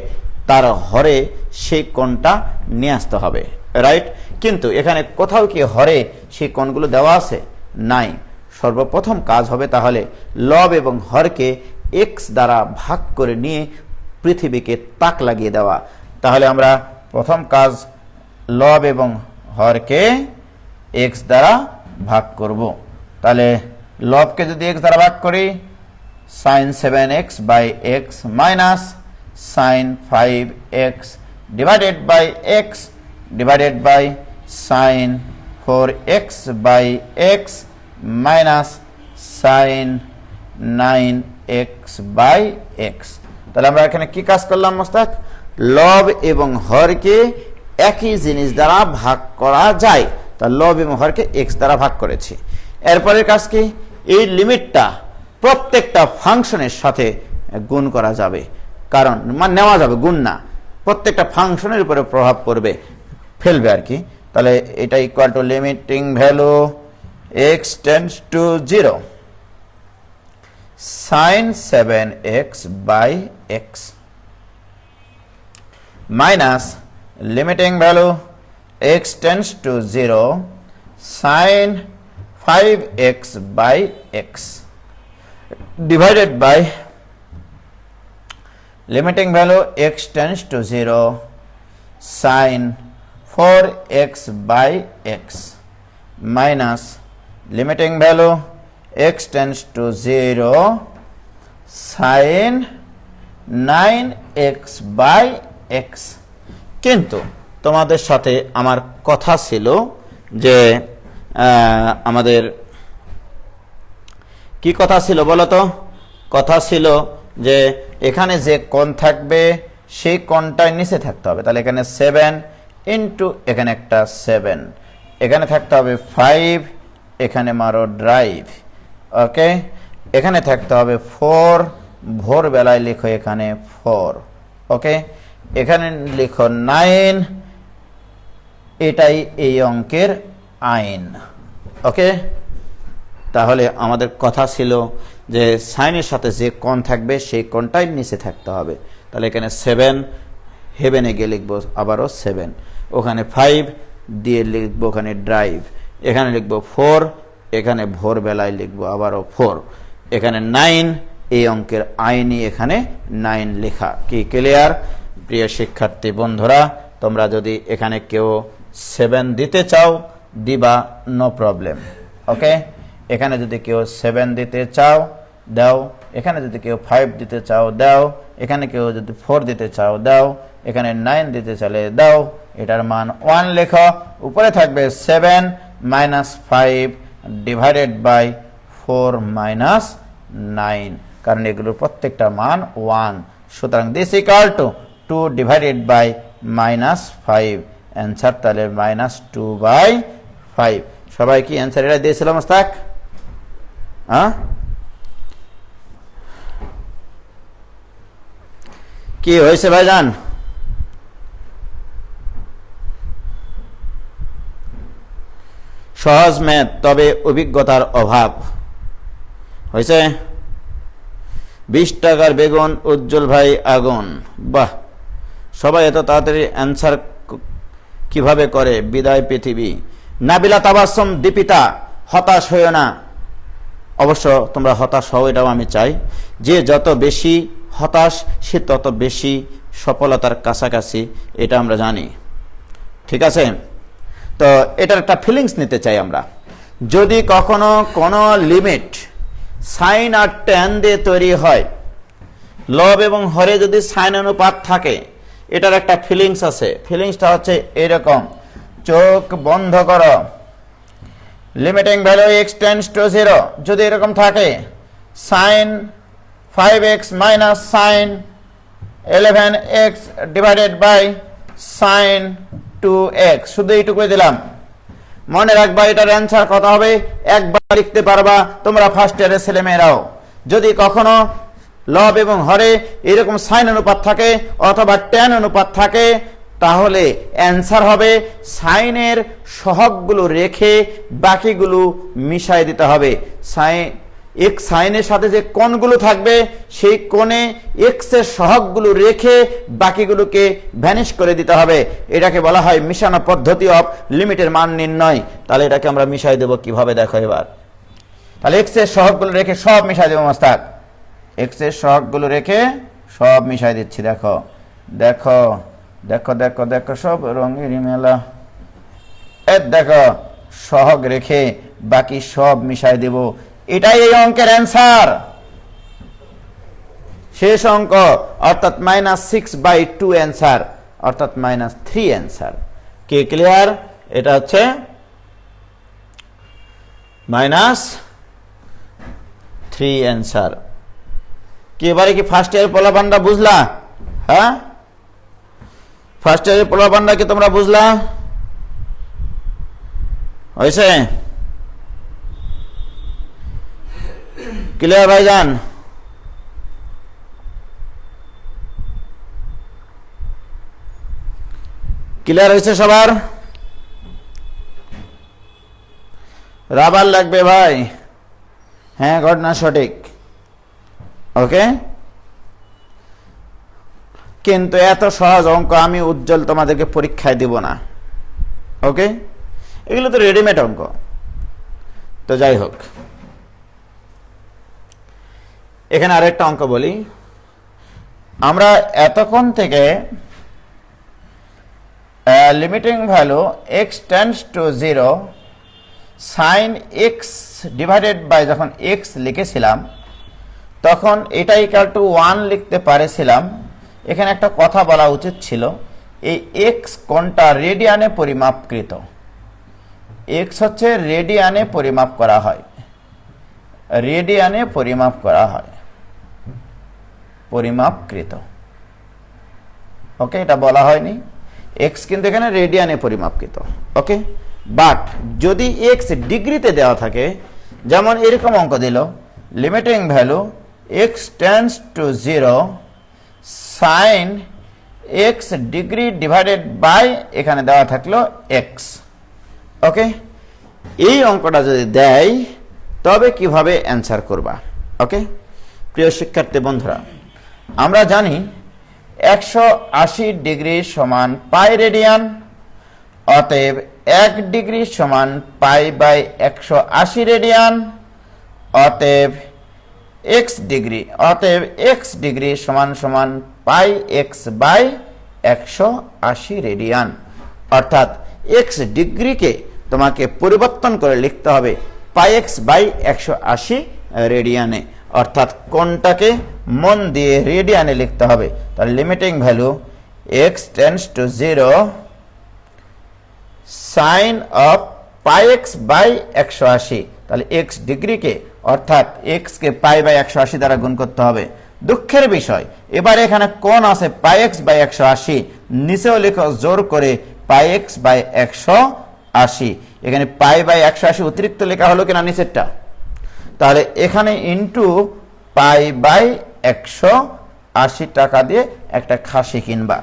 [SPEAKER 1] তার হরে সেই কোণটা নিয়ে আসতে হবে, রাইট? কিন্তু এখানে কোথাও কি হরে সেই কোণগুলো দেওয়া আছে? নাই। সর্বপ্রথম কাজ হবে তাহলে লব এবং হরকে x দ্বারা ভাগ করে নিয়ে পৃথিবীকে তাক লাগিয়ে দেওয়া। তাহলে আমরা প্রথম কাজ লব এবং হরকে x দ্বারা ভাগ করব। তাহলে লবকে যদি x দ্বারা ভাগ করি, sin 7x by x minus sin 5x divided by x divided by sin 4x by x minus sin 9x by x। তাহলে আমরা এখানে কি কাজ করলাম মোস্তাক? লব এবং হরকে একই জিনিস দ্বারা ভাগ করা যায়, তা লব এবং হরকে x দ্বারা ভাগ করেছি। এরপরের কাজ কি? এই লিমিটটা প্রত্যেকটা ফাংশনের সাথে গুণ করা যাবে, কারণ নেওয়া যাবে, গুণ না, প্রত্যেকটা ফাংশনের উপরে প্রভাব পড়বে, ফেলবে আর কি। তাহলে এটা equal to limiting value x tends to 0 sin 7x by x minus limiting value x tends to 0 sin 5x by x divided by limiting value x tends to 0 sin 4x by x minus limiting value x tends to 0 sin 9x by x। কিন্তু তোমাদের সাথে আমার কথা ছিল যে আমাদের কি কথা ছিল বলো তো? কথা ছিল যে এখানে যে কোণ থাকবে সেই কোণটাই নিচে থাকতে হবে। তাহলে এখানে 7 ইন্টু এখানে একটা 7, এখানে থাকতে হবে 5, এখানে মারো ড্রাইভ। ওকে, এখানে থাকতে হবে 4, ভোরবেলায় লিখো এখানে 4। ওকে, এখানে লিখো 9, এটাই এই অঙ্কের আইন। ওকে, তাহলে আমাদের কথা ছিল যে সাইনের সাথে যে কোণ থাকবে সেই কোণটাই নিচে থাকতে হবে। তাহলে এখানে 7, হেভেনে গিয়ে লিখবো আবারও 7, ওখানে 5 দিয়ে লিখবো ওখানে ড্রাইভ, এখানে লিখবো 4, এখানে ভোরবেলায় লিখবো আবারও 4, এখানে 9, এই অঙ্কের আইনই এখানে 9 লেখা। কি ক্লিয়ার? প্রিয় শিক্ষার্থী বন্ধুরা, তোমরা যদি এখানে কেউ 7 দিতে চাও দিবা, নো প্রবলেম। ওকে, এখানে যদি কেউ 7 দিতে চাও দাও, এখানে যদি কেউ 5 দিতে চাও দাও, এখানে কেউ যদি 4 দিতে চাও দাও, এখানে 9 দিতে চাইলে দাও। এটার মান 1 লেখো, উপরে থাকবে 7 minus 5 divided by 4 minus 9, কারণ এগুলোর প্রত্যেকটা মান 1। সুতরাং this equal two 2 divided by minus 5, answer তাহলে -2/5। সবাই কি অ্যান্সার এটা দিয়েছিল মোস্তাক? হ্যাঁ, কি হয়েছে ভাইজান? সহজ ম্যাথ, তবে অভিজ্ঞতার অভাব। হয়েছে? 20 টাকার বেগুন, উজ্জ্বল ভাই আগুন। বাহ, সবাই এত তাড়াতাড়ি অ্যান্সার কিভাবে করে? বিদায় পৃথিবী। নাবিলা তাবাসসুম, দীপিতা, হতাশ হইও না। অবশ্য তোমরা হতাশ হও, এটাও আমি চাই। যে যত বেশি হতাশ সে তত বেশি সফলতার কাছাকাছি, এটা আমরা জানি। ঠিক আছে? তো এটার একটা ফিলিংস নিতে চাই আমরা। যদি কখনো কোনো লিমিট সাইন আর ট্যান দিয়ে তৈরি হয়, লব এবং হরে যদি সাইন অনুপাত থাকে, এটার একটা ফিলিংস আছে। ফিলিংসটা হচ্ছে এরকম, চোখ বন্ধ করো, limiting value x tends to 0 যদি এরকম থাকে, sine 5x minus sine 11x divided by sine 2x, শুধু এইটুকুই দিলাম। মনে রাখবা এটার অ্যান্সার কত হবে, একবার লিখতে পারবা তোমরা ফার্স্ট ইয়ারের ছেলেমেয়েরাও। যদি কখনো লব এবং হরে এরকম সাইন অনুপাত থাকে অথবা ট্যান অনুপাত থাকে, তাহলে অ্যান্সার হবে সাইনের সহগগুলো রেখে বাকিগুলো মিশাই দিতে হবে। এক সাইনের সাথে যে কোণগুলো থাকবে সেই কোণে এক্স এর সহগগুলো রেখে বাকিগুলোকে ভ্যানিশ করে দিতে হবে। এটাকে বলা হয় মিশানো পদ্ধতি অফ লিমিটের মান নির্ণয়। তাহলে এটাকে আমরা মিশাই দেব কিভাবে, দেখো এবার। তাহলে এক্স এর সহগগুলো রেখে সব মিশাই দেবো মাস্টার। এক্স এর সহগগুলো রেখে সব মিশাই দিচ্ছি। দেখো দেখো দেখো দেখো দেখো, সব রঙের মেলা। দেখো সহগ রেখে বাকি সব মিশাই দেব। এটাই এই অঙ্কের অ্যান্সার, শেষ অঙ্ক, অর্থাৎ -6/2 অ্যান্সার, অর্থাৎ -3 অ্যান্সার। কে ক্লিয়ার? এটা হচ্ছে -3 অ্যান্সার। কি এবারে কি ফার্স্ট ইয়ার পোলাপানটা বুঝলা? হ্যাঁ, ফার্স্ট ইয়ারের পোলাপানটা কি তোমরা বুঝলা? হয়েছে? ক্লিয়ার ভাইজান? ক্লিয়ার হয়েছে সবার? রাবার লাগবে ভাই। হ্যাঁ, ঘটনা সঠিক। ওকে, কিন্তু এত সহজ অঙ্ক আমি উজ্জ্বল তোমাদেরকে পরীক্ষায় দিব না। ওকে, এগুলো তো রেডিমেড অঙ্ক। তো যাই হোক, এখানে আরেকটা অঙ্ক বলি। আমরা এতক্ষণ থেকে limiting value x tends to 0 sine x divided by যখন x লিখেছিলাম তখন এটা ইকুয়াল টু 1 লিখতে পারেছিলাম। এখানে একটা কথা বলা উচিত ছিল, এই x কোণটা রেডিয়ানে পরিমাপকৃত। x হচ্ছে রেডিয়ানে পরিমাপ করা হয়, রেডিয়ানে পরিমাপ করা হয়, পরিমাপকৃত। ওকে, এটা বলা হয়নি। x কিন্তু এখানে রেডিয়ানে পরিমাপকৃত। ওকে, বাট যদি x ডিগ্রিতে দেওয়া থাকে, যেমন এরকম অঙ্ক দিল, limiting value x tends to 0 sine x degree divided by এখানে দেওয়া থাকলো x। ওকে, এই অঙ্কটা যদি দেয় তবে কিভাবে অ্যান্সার করবা? ওকে, প্রিয় শিক্ষার্থী বন্ধুরা, আমরা জানি 180 ডিগ্রি সমান পাই রেডিয়ান, অতএব 1 ডিগ্রি সমান পাই বাই 180 রেডিয়ান, অতএব x ডিগ্রি, অতএব x ডিগ্রি সমান সমান পাই x বাই 180 রেডিয়ান। অর্থাৎ x ডিগ্রিকে তোমাকে পরিবর্তন করে লিখতে হবে পাই x বাই 180 রেডিয়ানে, অর্থাৎ কোণটাকে মন দিয়ে রেডিয়ানে লিখতে হবে। তাহলে limiting value x tends to 0 sine of pi x by 180। তাহলে x ডিগ্রিকে অর্থাৎ x কে পাই বাই 180 দ্বারা গুণ করতে হবে। দুঃখের বিষয়, এবার এখানে কোণ আছে পাই x বাই 180, নিচেও লেখো জোর করে পাই x বাই 180। এখানে পাই বাই 180 অতিরিক্ত লেখা হলো কিনা নিচেরটা? তাহলে এখানে ইন্টু পাই বাই 180 টাকা দিয়ে একটা খাসি কিনবা।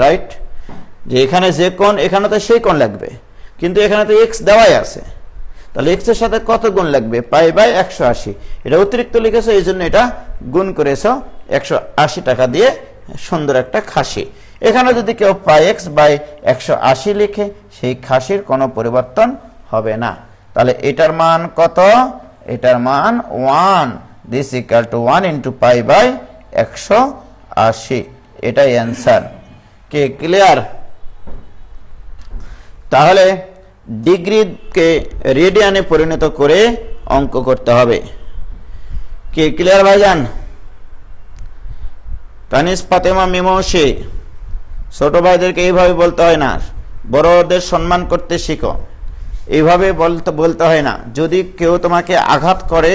[SPEAKER 1] রাইট, যে এখানে যে কোণ এখানে তো সেই কোণ লাগবে, কিন্তু এখানে তো এক্স দেওয়াই আছে, তাহলে এক্স এর সাথে কত গুণ লাগবে? Pi by 180। এটা অতিরিক্ত লিখেছো, এই জন্য এটা গুণ করেছো 180 টাকা দিয়ে, সুন্দর একটা খাসি। এখানে যদি কেউ পাই এক্স বাই 180 লিখে, সেই খাসির কোনো পরিবর্তন হবে না। তাহলে এটার মান কত? এটার মান 1, this equal to 1 into pi by 180। এটাই অ্যান্সার। কে ক্লিয়ার? তাহলে ডিগ্রিকে রেডিয়ানে পরিণত করে অঙ্ক করতে হবে। কে ক্লিয়ার ভাইজান? তানিস, ফাতেমা, মিমৌসি, ছোট ভাইদেরকে এইভাবে বলতে হয় না, বড়দের সম্মান করতে শিখো। এইভাবে বলতে হয় না। যদি কেউ তোমাকে আঘাত করে,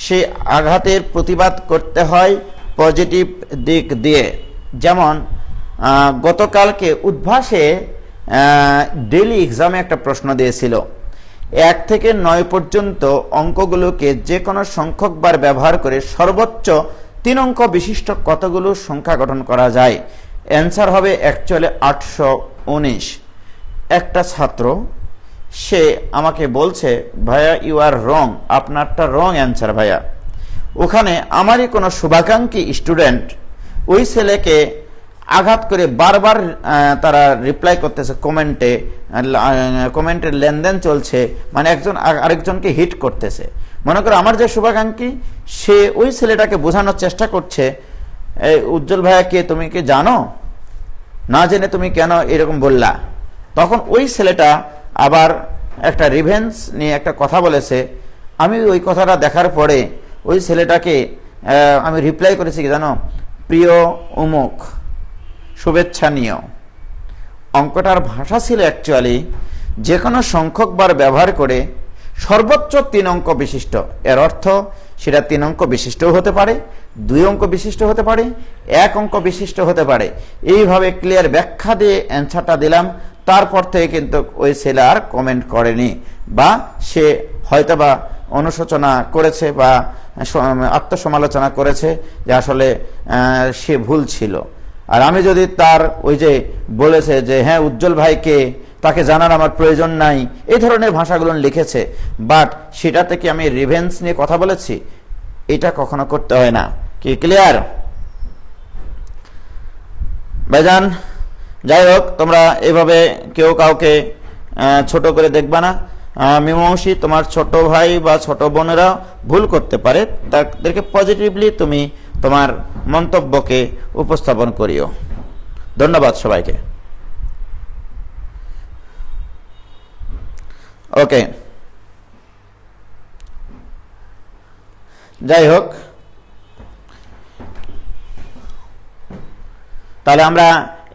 [SPEAKER 1] সেই আঘাতের প্রতিবাদ করতে হয় পজিটিভ দিক দিয়ে। যেমন গতকালকে উদ্ভাসে ডেইলি এক্সামে একটা প্রশ্ন দিয়েছিল, 1 থেকে 9 পর্যন্ত অঙ্কগুলোকে যে কোনো সংখ্যকবার ব্যবহার করে সর্বোচ্চ 3 অঙ্ক বিশিষ্ট কতগুলো সংখ্যা গঠন করা যায়? অ্যান্সার হবে অ্যাকচুয়ালি 819। একটা ছাত্র সে আমাকে বলছে, ভাইয়া ইউ আর রং, আপনারটা রং অ্যান্সার ভাইয়া। ওখানে আমারই কোনো শুভাকাঙ্ক্ষী স্টুডেন্ট ওই ছেলেকে আঘাত করে বারবার তারা রিপ্লাই করতেছে, কমেন্টের লেনদেন চলছে, মানে একজন আরেকজনকে হিট করতেছে। মনে করো আমার যে শুভাকাঙ্ক্ষী, সে ওই ছেলেটাকে বোঝানোর চেষ্টা করছে, উজ্জ্বল ভাইয়া কে, তুমি কি জানো? না জেনে তুমি কেন এরকম বললা? তখন ওই ছেলেটা আবার একটা রিভেন্স নিয়ে একটা কথা বলেছে। আমি ওই কথাটা দেখার পরে ওই ছেলেটাকে আমি রিপ্লাই করেছি কি জানো? প্রিয় উমুক, শুভেচ্ছা নিও। অঙ্কটার ভাষা ছিল অ্যাকচুয়ালি যে কোনো সংখ্যকবার ব্যবহার করে সর্বোচ্চ 3 অঙ্ক বিশিষ্ট। এর অর্থ সেটা 3 অঙ্ক বিশিষ্টও হতে পারে, 2 অঙ্ক বিশিষ্ট হতে পারে, 1 অঙ্ক বিশিষ্ট হতে পারে। এইভাবে ক্লিয়ার ব্যাখ্যা দিয়ে অ্যান্সারটা দিলাম। তারপর থেকে কিন্তু ওই ছেলে আর কমেন্ট করেনি, বা সে হয়তোবা অনুশোচনা করেছে বা আত্মসমালোচনা করেছে যে আসলে সে ভুল ছিল। আর আমি যদি তার ওই যে বলেছে যে হ্যাঁ উজ্জ্বল ভাইকে, তাকে জানার আমার প্রয়োজন নাই, এই ধরনের ভাষাগুলো লিখেছে, বাট সেটা থেকে আমি রিভেন্স নিয়ে কথা বলেছি, এটা কখনো করতে হয় না। কি ক্লিয়ার ভাইজান? যাই হোক, তোমরা এভাবে কেউ কাউকে ছোট করে দেখবা না। মীমাংসী, তোমার ছোট ভাই বা ছোট বোনেরা ভুল করতে পারে, তাদেরকে পজিটিভলি তুমি তোমার মন্তব্যকে উপস্থাপন করিও। ধন্যবাদ সবাইকে। ওকে, যাই হোক, তাহলে আমরা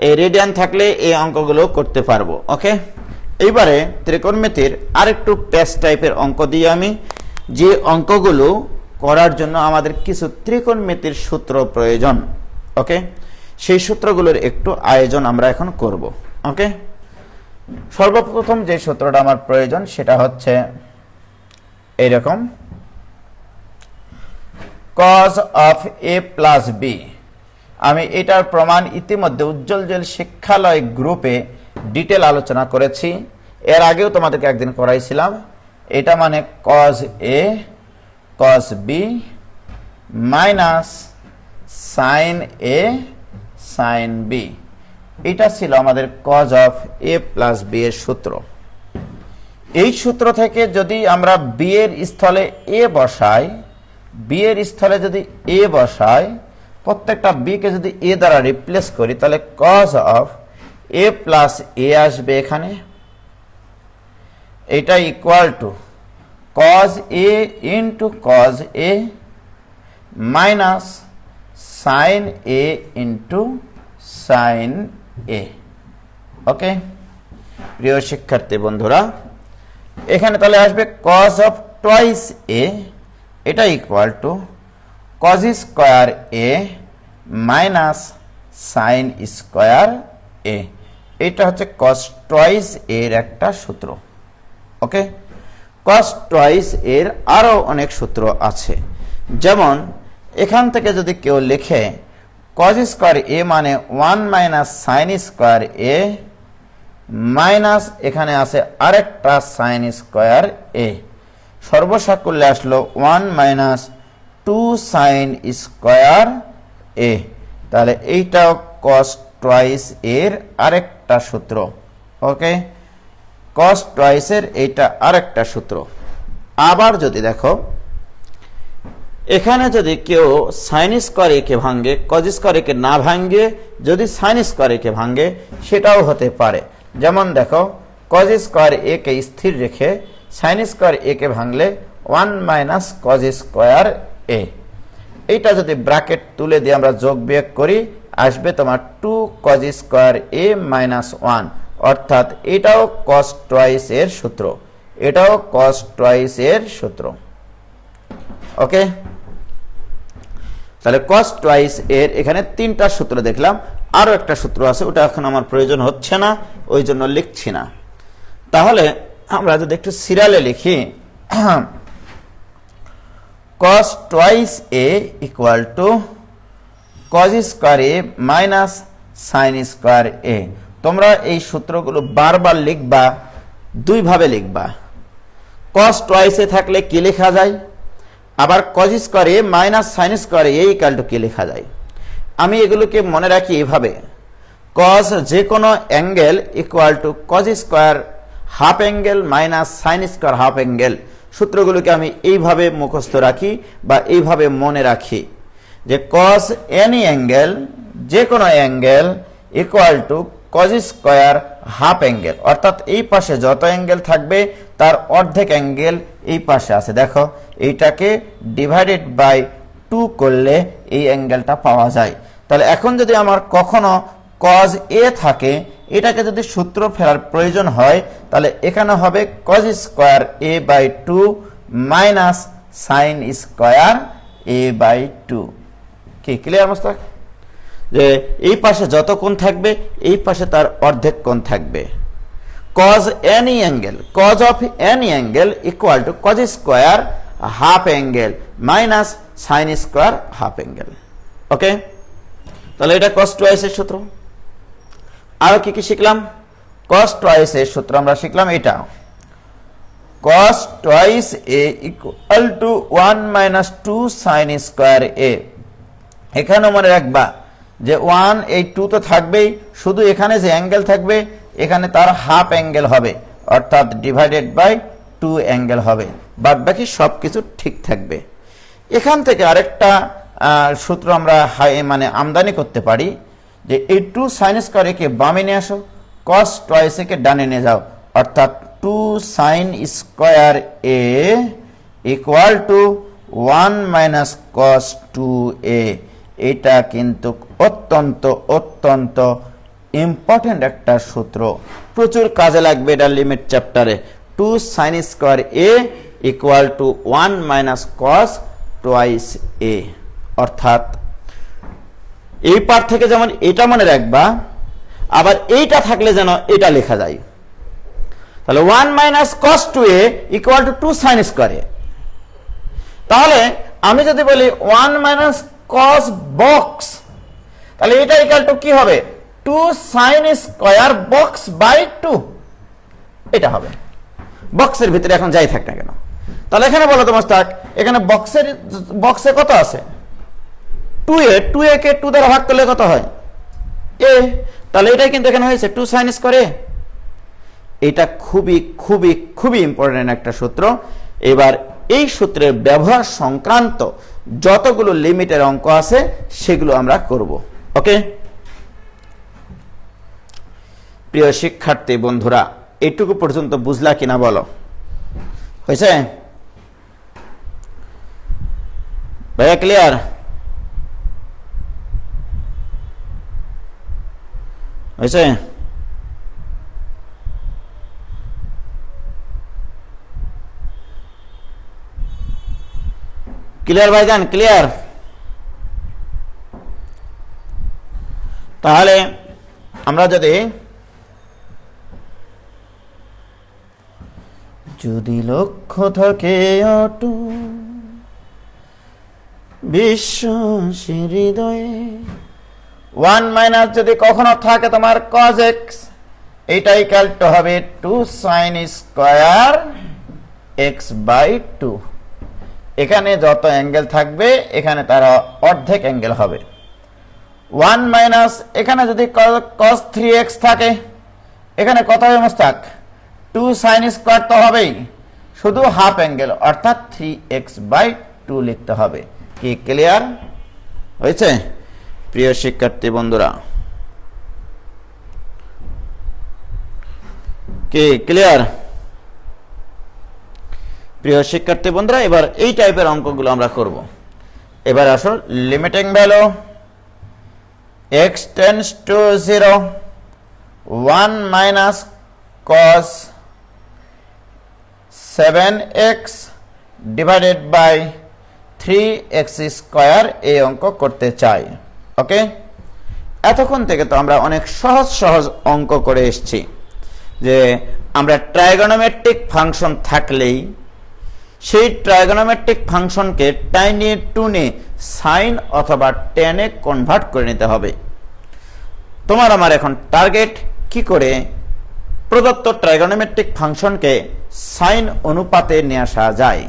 [SPEAKER 1] এই রেডিয়ান থাকলে এই অঙ্কগুলো করতে পারবো। ওকে, এইবারে ত্রিকোণমিতির আরেকটু পেস্ট টাইপের অঙ্ক দিয়ে আমি, যে অঙ্কগুলো করার জন্য আমাদের কিছু ত্রিকোণমিতির সূত্র প্রয়োজন। ওকে, সেই সূত্রগুলোর একটু আয়োজন আমরা এখন করব। ওকে, সর্বপ্রথম যে সূত্রটা আমার প্রয়োজন সেটা হচ্ছে এইরকম, cos of a plus b. আমি এটার প্রমাণ ইতিমধ্যে উজ্জ্বল জেল শিক্ষালয় গ্রুপে ডিটেল আলোচনা করেছি। এর আগেও তোমাদেরকে একদিন করাইছিলাম। এটা মানে cos a cos b minus sin a sin b। এটা ছিল আমাদের cos of a plus b এর সূত্র। এই সূত্র থেকে যদি আমরা b এর স্থলে a বসাই, b এর স্থলে যদি a বসাই, প্রত্যেকটা b কে যদি a দ্বারা রিপ্লেস করি, তাহলে cos of a plus a আসবে এখানে। এটা equal to cos a into cos a minus sin a into sin a। ওকে প্রিয় শিক্ষার্থী বন্ধুরা, এখানে তাহলে আসবে cos অফ টুয়াইস a, এটা equal to cos square a minus sin square a। এটা হচ্ছে cos টুয়াইস এর একটা সূত্র। ওকে, cos টুয়াইস এর আরো অনেক সূত্র আছে। যেমন এখান থেকে যদি কেউ লিখে cos স্কয়ার a মানে 1 minus sin square a minus এখানে আছে আরেকটা সাইন স্কোয়ার এ, সর্বসাকুল্যে আসলো 1 মাইনাস 2 সাইন স্কোয়ার এ। তাহলে এইটাও কস টুয়াইস এর আরেকটা সূত্র। ওকে, কস টুয়াইসের এইটা আরেকটা সূত্র। আবার যদি দেখো এখানে যদি কেউ সাইন স্কোয়ার এ কে ভাঙ্গে, কজ স্কোয়ার এ কে না ভাঙ্গে যদি সাইন স্কোয়ার এ কে ভাঙ্গে, সেটাও হতে পারে। যেমন দেখো কজ স্কোয়ার এ কে স্থির রেখে সাইন স্কোয়ার এ কে ভাঙলে 1 মাইনাস কজ স্কোয়ার এ, এইটা যদি ব্র্যাকেট তুলে দিয়ে আমরা যোগ বিয়োগ করি, আসবে তোমার 2 কজ স্কোয়ার এ মাইনাস 1, অর্থাৎ এটাও কস টুয়াইস এর সূত্র, এটাও কস টুয়াইস এর সূত্র। ওকে, তাহলে কস টুয়াইস এর এখানে 3টা সূত্র দেখলাম, আরো একটা সূত্র আছে, ওটা এখন আমার প্রয়োজন হচ্ছে না, ওই জন্য লিখছি না। তাহলে আমরা যদি একটু সিরিয়ালে লিখি, cos twice a equal to cos square a minus sin square a। তোমরা এই সূত্রগুলো বারবার লিখবা, দুইভাবে লিখবা। cos twice a থাকলে কি লেখা যায়, আবার cos square a minus sin square a equal to কি লেখা যায়। আমি এগুলোকে মনে রাখি এভাবে, cos যে কোনো angle equal to cos square half angle minus sin square half angle. সূত্রগুলোকে আমি এইভাবে মুখস্থ রাখি বা এইভাবে মনে রাখি যে cos এনি অ্যাঙ্গেল, যে কোনো angle equal to cos square half angle, অর্থাৎ এই পাশে যত অ্যাঙ্গেল থাকবে তার অর্ধেক অ্যাঙ্গেল এই পাশে আছে। দেখো এইটাকে ডিভাইডেড বাই 2 করলে এই অ্যাঙ্গেলটা পাওয়া যায়। তাহলে এখন যদি আমার কখনো cos a থাকে, এটাকে যদি সূত্র ফেরার প্রয়োজন হয়, তাহলে এখানে হবে cos square a by 2 minus sin square a by 2। কি ক্লিয়ার মোস্তাক? যে এই পাশে যত কোণ থাকবে এই পাশে তার অর্ধেক কোণ থাকবে। cos any angle, cos of any angle equal to cos square half angle minus sin square half angle. Okay, তাহলে এটা cos টুয়াইস এর সূত্র। আর কি কি শিখলাম? cos টুয়াইস এর সূত্র আমরা শিখলাম এটা, cos twice a equal to 1 minus 2 sin square a। এখানে মনে রাখবা যে 1 এই 2 তো থাকবেই, শুধু এখানে যে অ্যাঙ্গেল থাকবে এখানে তার হাফ অ্যাঙ্গেল হবে, অর্থাৎ ডিভাইডেড বাই 2 অ্যাঙ্গেল হবে, বাদ বাকি সবকিছু ঠিক থাকবে। এখান থেকে আরেকটা সূত্র আমরা মানে আমদানি করতে পারি যে এই 2 sin স্কয়ার একে বামে নিয়ে আসো, cos টুয়াইস একে ডানে নিয়ে যাও, অর্থাৎ 2 sin square a equal to 1 minus cos 2a। এটা কিন্তু অত্যন্ত অত্যন্ত ইম্পর্টেন্ট একটা সূত্র, প্রচুর কাজে লাগবে এটা লিমিট চ্যাপ্টারে। 2 sin square a equal to 1 minus cos twice a, অর্থাৎ এই পার্ট থেকে যেমন এটা মনে রাখবা, আবার এইটা থাকলে যেন এটা লেখা যায়। তাহলে 1 minus cos 2a equal to 2 sin square a। তাহলে আমি যদি বলি 1 মাইনাস cos বক্স, তাহলে এটা ইকুয়াল টু কি হবে, 2 sin স্কয়ার বক্স বাই 2, এটা হবে। বক্সের ভিতরে এখন যাই থাক না কেন, তাহলে এখানে বলো তোমার থাক, এখানে বক্সে কত আছে 2a, 2a কে 2 দ্বারা ভাগ করলে কত হয় a, তাহলে এটাই কিন্তু এখানে হয়েছে 2 sin স্কয়ার a। এটা খুবই খুবই খুবই ইম্পর্টেন্ট একটা সূত্র। এবার এই সূত্রের ব্যবহার সংক্রান্ত যতগুলো লিমিটের অঙ্ক আছে সেগুলো আমরা করব। ওকে, প্রিয় শিক্ষার্থী বন্ধুরা, এইটুকু পর্যন্ত বুঝলা কিনা বলো? হয়েছে ভাইয়া? ক্লিয়ার হয়েছে? ক্লিয়ার ভাইজান? ক্লিয়ার? তাহলে আমরা যদি লক্ষ্য থাকে অটুট বিশ্বাস হৃদয়ে, 1 মাইনাস যদি কখনো থাকে তোমার cos x এইটা ইকুয়াল টু হবে 2 sin স্কয়ার x/2। এখানে যত অ্যাঙ্গেল থাকবে এখানে তার অর্ধেক অ্যাঙ্গেল হবে। 1 মাইনাস এখানে যদি cos 3x থাকে, এখানে কত হবে মোস্তাক? 2 sin স্কয়ার তো হবেই, শুধু হাফ অ্যাঙ্গেল অর্থাৎ 3x/2 লিখতে হবে। কি ক্লিয়ার হয়েছে প্রিয় শিক্ষার্থী বন্ধুরা? কি ক্লিয়ার প্রিয় শিক্ষার্থী বন্ধুরা? এবার এই টাইপের অঙ্কগুলো আমরা করব। এবার আসো limiting value x tends to 0 1 minus cos 7x divided by 3x square এই অঙ্ক করতে চাই। ওকে, এতক্ষণ থেকে তো আমরা অনেক সহজ সহজ অঙ্ক করে এসেছি যে আমরা ট্রাইগোনোমেট্রিক ফাংশন থাকলেই সেই ট্রাইগোনোমেট্রিক ফাংশনকে টাইনে টুনে সাইন অথবা টেনে কনভার্ট করে নিতে হবে। তোমার আমার এখন টার্গেট কি করে প্রদত্ত ট্রাইগোনোমেট্রিক ফাংশনকে সাইন অনুপাতে নিয়ে আসা যায়।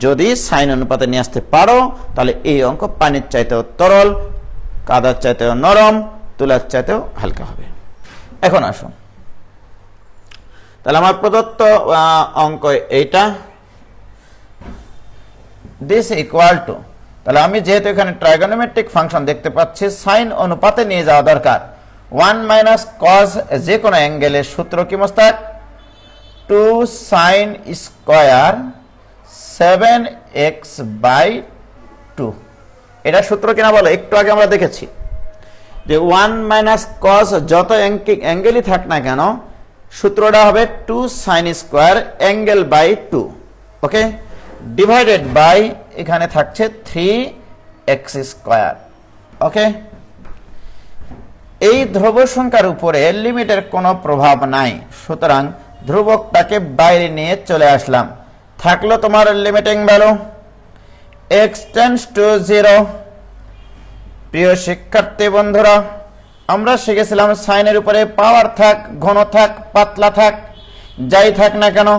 [SPEAKER 1] যদি সাইন অনুপাতে নিয়ে আসতে পারো তাহলে এই অঙ্ক পানির চাইতেও তরল, কাদার চাইতেও নরম, তুলার চাইতেও হালকা হবে। এখন আসো, তাহলে আমার প্রদত্ত অঙ্ক এইটা, দিস ইকুয়াল টু, তাহলে আমি যেহেতু এখানে ট্রাইগোনোমেট্রিক ফাংশন দেখতে পাচ্ছি সাইন অনুপাতে নিয়ে যাওয়া দরকার। 1 মাইনাস কস যে কোনো অ্যাঙ্গেলের সূত্র কি মোস্তাক? 2 sin square 7x/2। এটা সূত্র কিনা বলো? একটু আগে আমরা দেখেছি যে 1 মাইনাস কস যত অ্যাঙ্গেলই থাক না কেন সূত্রটা হবে 2 sin square angle by 2। Okay, divided by এখানে থাকছে 3x স্কয়ার। ওকে, এই ধ্রুব সংখ্যার উপরে লিমিটের কোনো প্রভাব নাই, সুতরাং ধ্রুবকটাকে বাইরে নিয়ে চলে আসলাম। থাকলো তোমার limiting value x tends to 0। প্রিয় শিক্ষার্থী বন্ধুরা, আমরা শিখেছিলাম সাইনের উপরে পাওয়ার থাক, ঘন থাক, পাতলা থাক, যাই থাক না কেন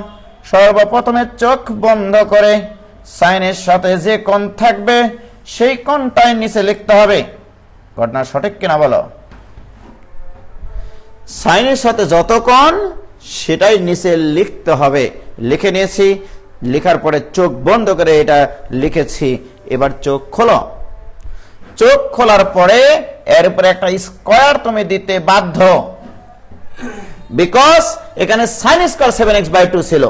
[SPEAKER 1] সর্বপ্রথমে চোখ বন্ধ করে সাইনের সাথে যে কোণ থাকবে সেই কোণটাই নিচে লিখতে হবে। ঘটনা সঠিক কিনা বলো? সাইনের সাথে যত কোণ সেটাই নিচে লিখতে হবে। লিখে নিয়েছি, লেখার পরে চোখ বন্ধ করে এটা লিখেছি। এবার চোখ খোলো। চোখ খোলার পরে এর উপরে একটা স্কয়ার তুমি দিতে বাধ্য, বিকজ এখানে সাইন স্কয়ার 7x/2 ছিল।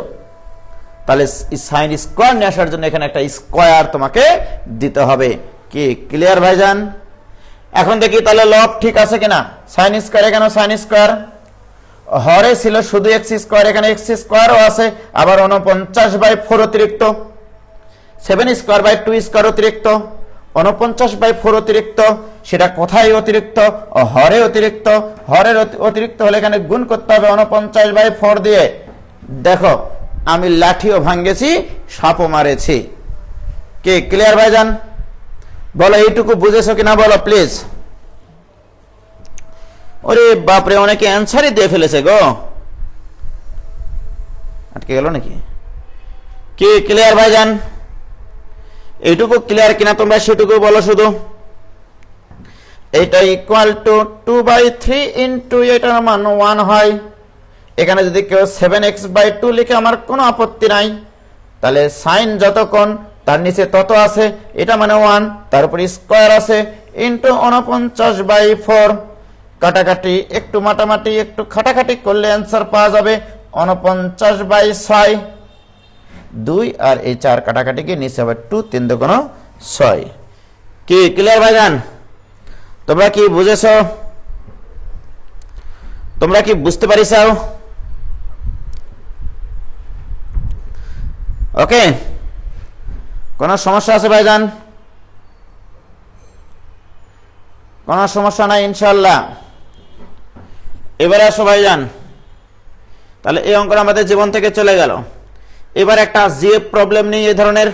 [SPEAKER 1] তাহলে সাইন স্কয়ার নিয়ে আসার জন্য এখানে একটা স্কয়ার তোমাকে দিতে হবে। কি ক্লিয়ার ভাইজান? এখন দেখি তাহলে লব ঠিক আছে কিনা। সাইন স্কয়ার, এখানে সাইন স্কয়ার, হরে ছিল শুধু x স্কয়ার, এখানে x স্কয়ারও আছে, আবার 49/4 অতিরিক্ত, 7/2 স্কয়ার অতিরিক্ত, 49/4 অতিরিক্ত। সেটা কোথায় অতিরিক্ত? হরে অতিরিক্ত। হরের অতিরিক্ত হলে এখানে গুণ করতে হবে 49/4 দিয়ে। দেখো আমি লাঠিও ভাঙ্গেছি, সাপও মারেছি। কি ক্লিয়ার ভাইজান? বলো এইটুকু বুঝেছো কিনা বলো প্লিজ। ওরে বাপরে, অনেকে অ্যান্সারই দিয়ে ফেলেছে গো। আটকে গেল নাকি? কি ক্লিয়ার ভাইজান? এইটুকু ক্লিয়ার কিনা তোমরা সেটুকু বলো শুধু। এটা ইকুয়াল টু 2/3 ইন্টু এটার মান 1 হয়। এখানে যদি কেউ 7x/2 লিখে আমার কোনো আপত্তি নাই। তাহলে সাইন যত কোণ তার নিচে তত আছে, এটা মানে 1, তার উপরে স্কয়ার আছে, ইন্টু 49/4। কাটাকাটি, একটু মাটামাটি, একটু খাটাখাটি করলে অ্যান্সার পাওয়া যাবে 49/6। 2 আর এই 4 কাটাকাটি গিয়ে নিচে হবে 2, 3 দুগুণ 6। কি ক্লিয়ার ভাইজান? তোমরা কি বুঝেছ? তোমরা কি বুঝতে পারিস? ওকে, কোন সমস্যা আছে ভাইজান? কোন সমস্যা নাই ইনশাআল্লাহ। এবারে আসো ভাইজান, তাহলে এই অঙ্কটা আমাদের জীবন থেকে চলে গেল। এবার একটা জিএফ প্রবলেম নেই এই ধরনের।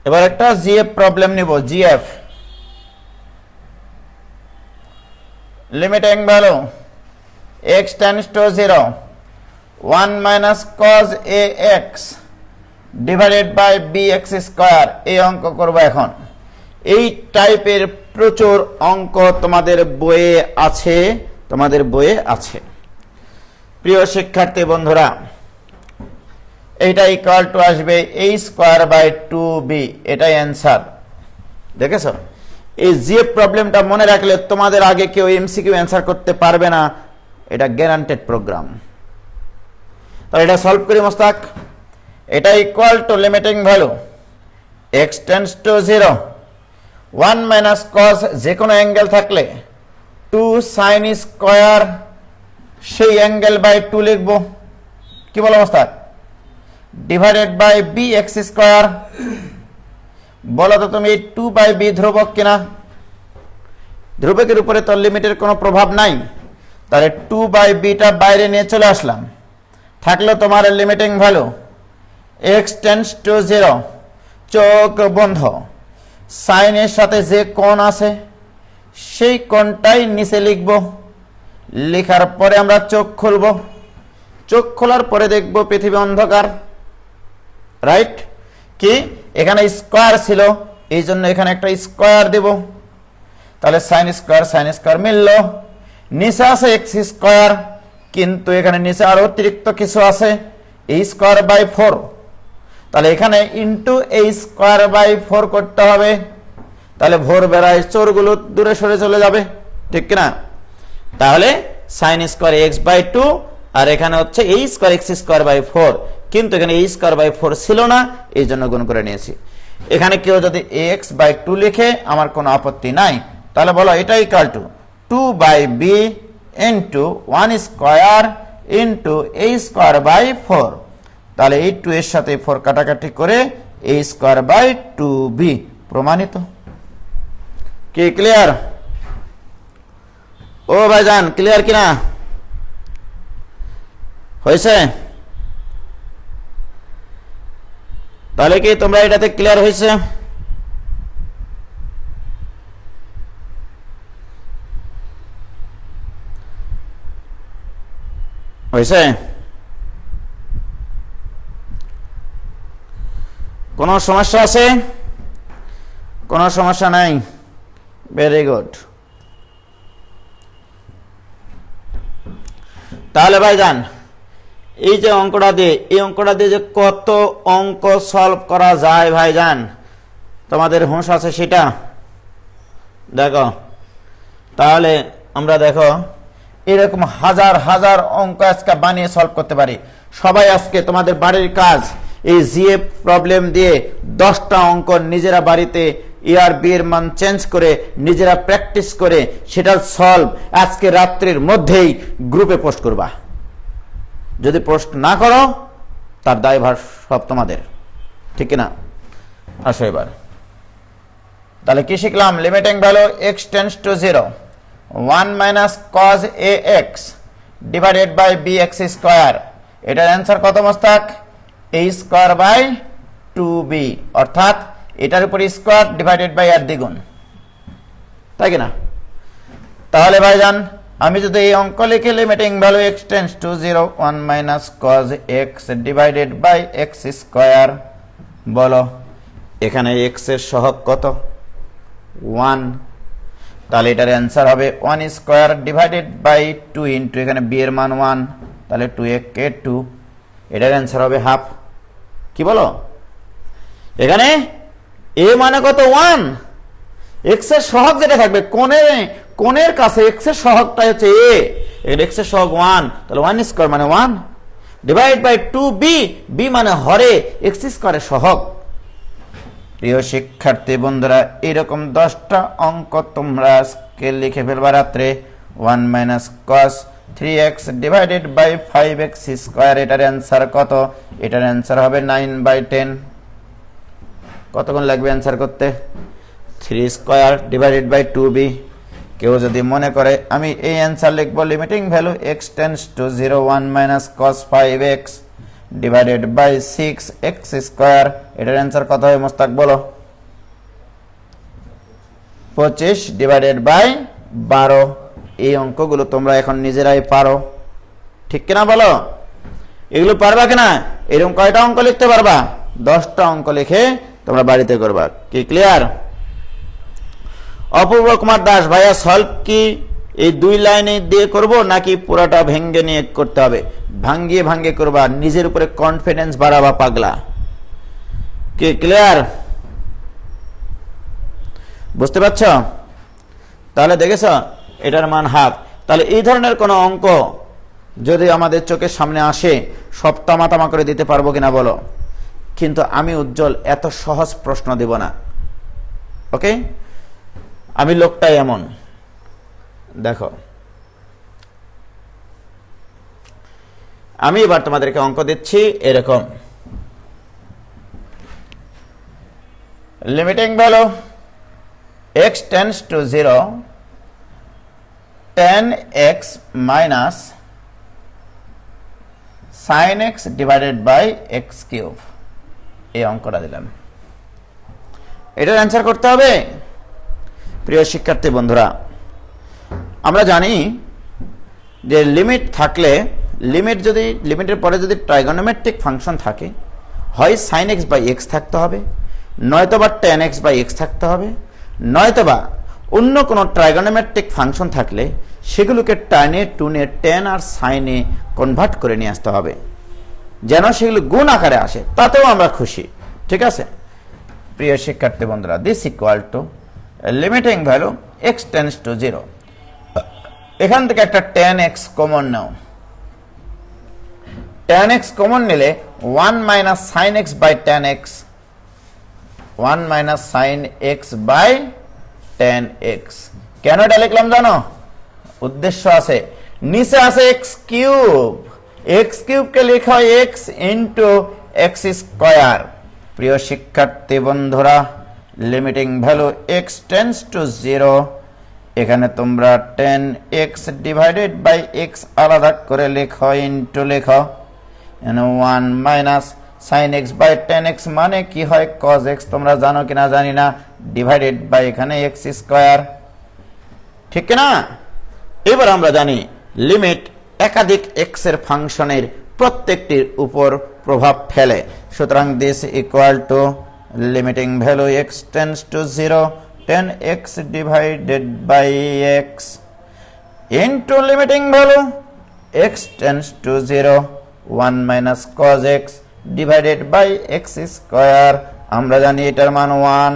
[SPEAKER 1] এবার একটা জিএফ প্রবলেম নিব। GF limiting value x tends to 0 1 minus cos ax divided by bx square এই অঙ্ক করব এখন এই টাইপের প্রচুর অঙ্ক তোমাদের বইয়ে আছে প্রিয় শিক্ষার্থী বন্ধুরা এইটা ইকুয়াল টু আসবে a স্কয়ার বাই 2b এটাই অ্যানসার দেখেছো এই যে প্রবলেমটা মনে রাখলে তোমাদের আগে কেউ এমসিকিউ অ্যানসার করতে পারবে না এটা গ্যারান্টেড প্রোগ্রাম তাহলে এটা সলভ করি মোস্তাক এটা equal to limiting value x tends to 0 1 minus cos যে কোনো অ্যাঙ্গেল থাকলে 2 sin স্কয়ার সেই অ্যাঙ্গেল বাই 2 লিখব কি বলো Mostak divided by bx square বলো তো তুমি 2/b ধ্রুবক কিনা ধ্রুবকের উপরে তো লিমিটের কোনো প্রভাব নাই তাহলে 2/b টা বাইরে নিয়ে চলে আসলাম থাকলো তোমার limiting value x tends to 0 চোখ বন্ধ sin এর সাথে যে কোণ আছে সেই কোণটাই নিচে লিখব লেখার পরে আমরা চোখ খুলব চোখ খোলার পরে দেখব পৃথিবী অন্ধকার রাইট কি এখানে স্কয়ার ছিল এই জন্য এখানে একটা স্কয়ার দেব তাহলে sin স্কয়ার মিলল নিচে আছে x স্কয়ার কিন্তু এখানে নিচে আরো অতিরিক্ত কিছু আছে a স্কয়ার বাই 4 তাহলে এখানে ইনটু a স্কয়ার বাই 4 করতে হবে তাহলে ভোর বেলায় চোরগুলো দূরে সরে চলে যাবে ঠিক কি না তাহলে sin স্কয়ার x বাই 2 আর এখানে হচ্ছে a square x square by 4 কিন্তু এখানে a স্কয়ার বাই 4 ছিল না এই জন্য গুণ করে নিয়েছি এখানে কেউ যদি ax বাই 2 লিখে আমার কোনো আপত্তি নাই তাহলে বলো এটা equal to 2/b into 1 square into a square by 4 তাহলে এই 2 এর সাথে 4 কাটাকাটি করে a স্কয়ার বাই 2b প্রমাণিত কি ক্লিয়ার ও ভাইজান ক্লিয়ার কিনা হয়েছে তাহলে কি তোমরা এটাতে ক্লিয়ার হয়েছে কোনো সমস্যা আছে কোনো সমস্যা নাই ভেরি গুড তাহলে ভাইজান এই যে অঙ্কটা দিয়ে এই অঙ্কটা দিয়ে যে কত অঙ্ক সলভ করা যায় ভাইজান তোমাদের হুঁশ আছে সেটা দেখো তাহলে আমরা দেখো এরকম হাজার হাজার অঙ্ক আজকে বানিয়ে সলভ করতে পারি সবাই আজকে তোমাদের বাড়ির কাজ এই জিএফ প্রবলেম দিয়ে 10টা অঙ্ক নিজেরা বাড়িতে এআর বি এর মান চেঞ্জ করে নিজেরা প্র্যাকটিস করে সেটা সলভ আজকে রাত্রির মধ্যেই গ্রুপে পোস্ট করবা যদি পোস্ট না করো তার দায়ভার সব তোমাদের ঠিক না আসো এবার তাহলে কি শিখলাম limiting value x tends to 0 1 minus cos ax divided by bx square এটার অ্যানসার কত Mostak a square by 2b অর্থাৎ এটার উপর স্কয়ার ডিভাইডেড বাই আর দ্বিগুণ তাই কি না তাহলে ভাইজান আমি যদি এই অঙ্ক লিখে limiting value x tends to 0 1 minus cos x divided by x square বলো এখানে x এর সহগ কত 1 তাহলে এটার অ্যানসার হবে 1 স্কয়ার ডিভাইডেড বাই 2 ইনটু এখানে b এর মান 1 তাহলে 2 কে 2 এটার অ্যানসার হবে হাফ কি বলো এখানে a মানে কত 1 x এর সহগ যেটা থাকবে কোণের কাছে x এর সহগটাই হচ্ছে a এখানে x এর সহগ 1 তাহলে 1 স্কয়ার মানে 1 ডিভাইড বাই 2b b মানে হরে x স্কয়ারের সহগ প্রিয় শিক্ষার্থী বন্ধুরা এরকম 10টা অঙ্ক তোমরা আজকে লিখে ফেলবা রাত্রে 1 minus cos 3x divided by 5x square এটার অ্যানসার কত এটার অ্যানসার হবে 9/10 কতক্ষণ লাগবে অ্যানসার করতে 3 স্কয়ার ডিভাইডেড বাই 2b কেউ যদি মনে করে আমি এই অ্যানসার লিখব limiting value x tends to 0 1 minus cos 5x divided by 6x square এটার অ্যানসার কত হয় মোস্তাক বলো 25 ডিভাইডেড বাই 12 এই অঙ্কগুলো তোমরা এখন নিজেরাই পারো, ঠিক কিনা বলো? এগুলো পারবা কিনা? এরকম কয়টা অঙ্ক লিখতে পারবা? 10টা অঙ্ক লিখে তোমরা বাড়িতে করবা। কি ক্লিয়ার? অপূর্ব কুমার দাস, ভাইয়া সলভ কি এই 2 লাইনে দিয়ে করব নাকি পুরাটা ভেঙ্গে নিয়ে করতে হবে? ভাঙ্গিয়ে করবা, নিজের উপরে কনফিডেন্স বাড়াবা পাগলা। কি ক্লিয়ার? বুঝতে পারছো? তাহলে দেখেছ এটার মান হাফ। তাহলে এই ধরনের কোন অঙ্ক যদি আমাদের চোখের সামনে আসে, সব তামা করে দিতে পারবো কিনা বলো? কিন্তু আমি উজ্জ্বল এত সহজ প্রশ্ন দেব না, ওকে? আমি লোকটাই এমন। দেখো, আমি এবার তোমাদেরকে অঙ্ক দিচ্ছি এরকম। Limiting value x tends to 0, tan x minus sin x divided by x cube, এই অঙ্কটা দিলাম। এটার অ্যান্সার করতে হবে। প্রিয় শিক্ষার্থী বন্ধুরা, আমরা জানি যে লিমিট থাকলে, লিমিটের পরে যদি ট্রাইগোনোমেট্রিক ফাংশন থাকে, হয় sin x বাই x থাকতে হবে, নয়তোবা tan x বাই x থাকতে হবে, নয়তোবা অন্য কোনো ট্রাইগোনোমেট্রিক ফাংশন থাকলে সেগুলোকে টানে টুনে tan আর sin এ কনভার্ট করে নিয়ে আসতে হবে, যেন সেগুলো গুণ আকারে আসে, তাতেও আমরা খুশি। ঠিক আছে প্রিয় শিক্ষার্থী বন্ধুরা, this equal to limiting value x tends to 0। এখান থেকে একটা tan x কমন নাও। tan x কমন নিলে 1 minus sin x by tan x, 1 minus sin x by tan x। কেন এটা লিখলাম জানো? উদ্দেশ্য আছে, নিচে আছে x কিউব, x কিউবকে লেখা হয় x ইন্টু x স্কয়ার। প্রিয় শিক্ষার্থী বন্ধুরা, limiting value x tends to 0, এখানে তোমরা tan x divided by x আলাদা করে লেখো, ইন্টু লেখো 1 minus sin x by tan x মানে কি হয় cos x, তোমরা জানো কিনা জানি না, ডিভাইডেড বাই এখানে x স্কয়ার, ঠিক না? এবার আমরা জানি লিমিট একাধিক x এর ফাংশনের প্রত্যেকটির উপর প্রভাব ফেলে। সুতরাং this equal to limiting value x tends to 0, tan x divided by x into limiting value x tends to 0, 1 minus cos x divided by x square. আমরা জানি এটার মান 1,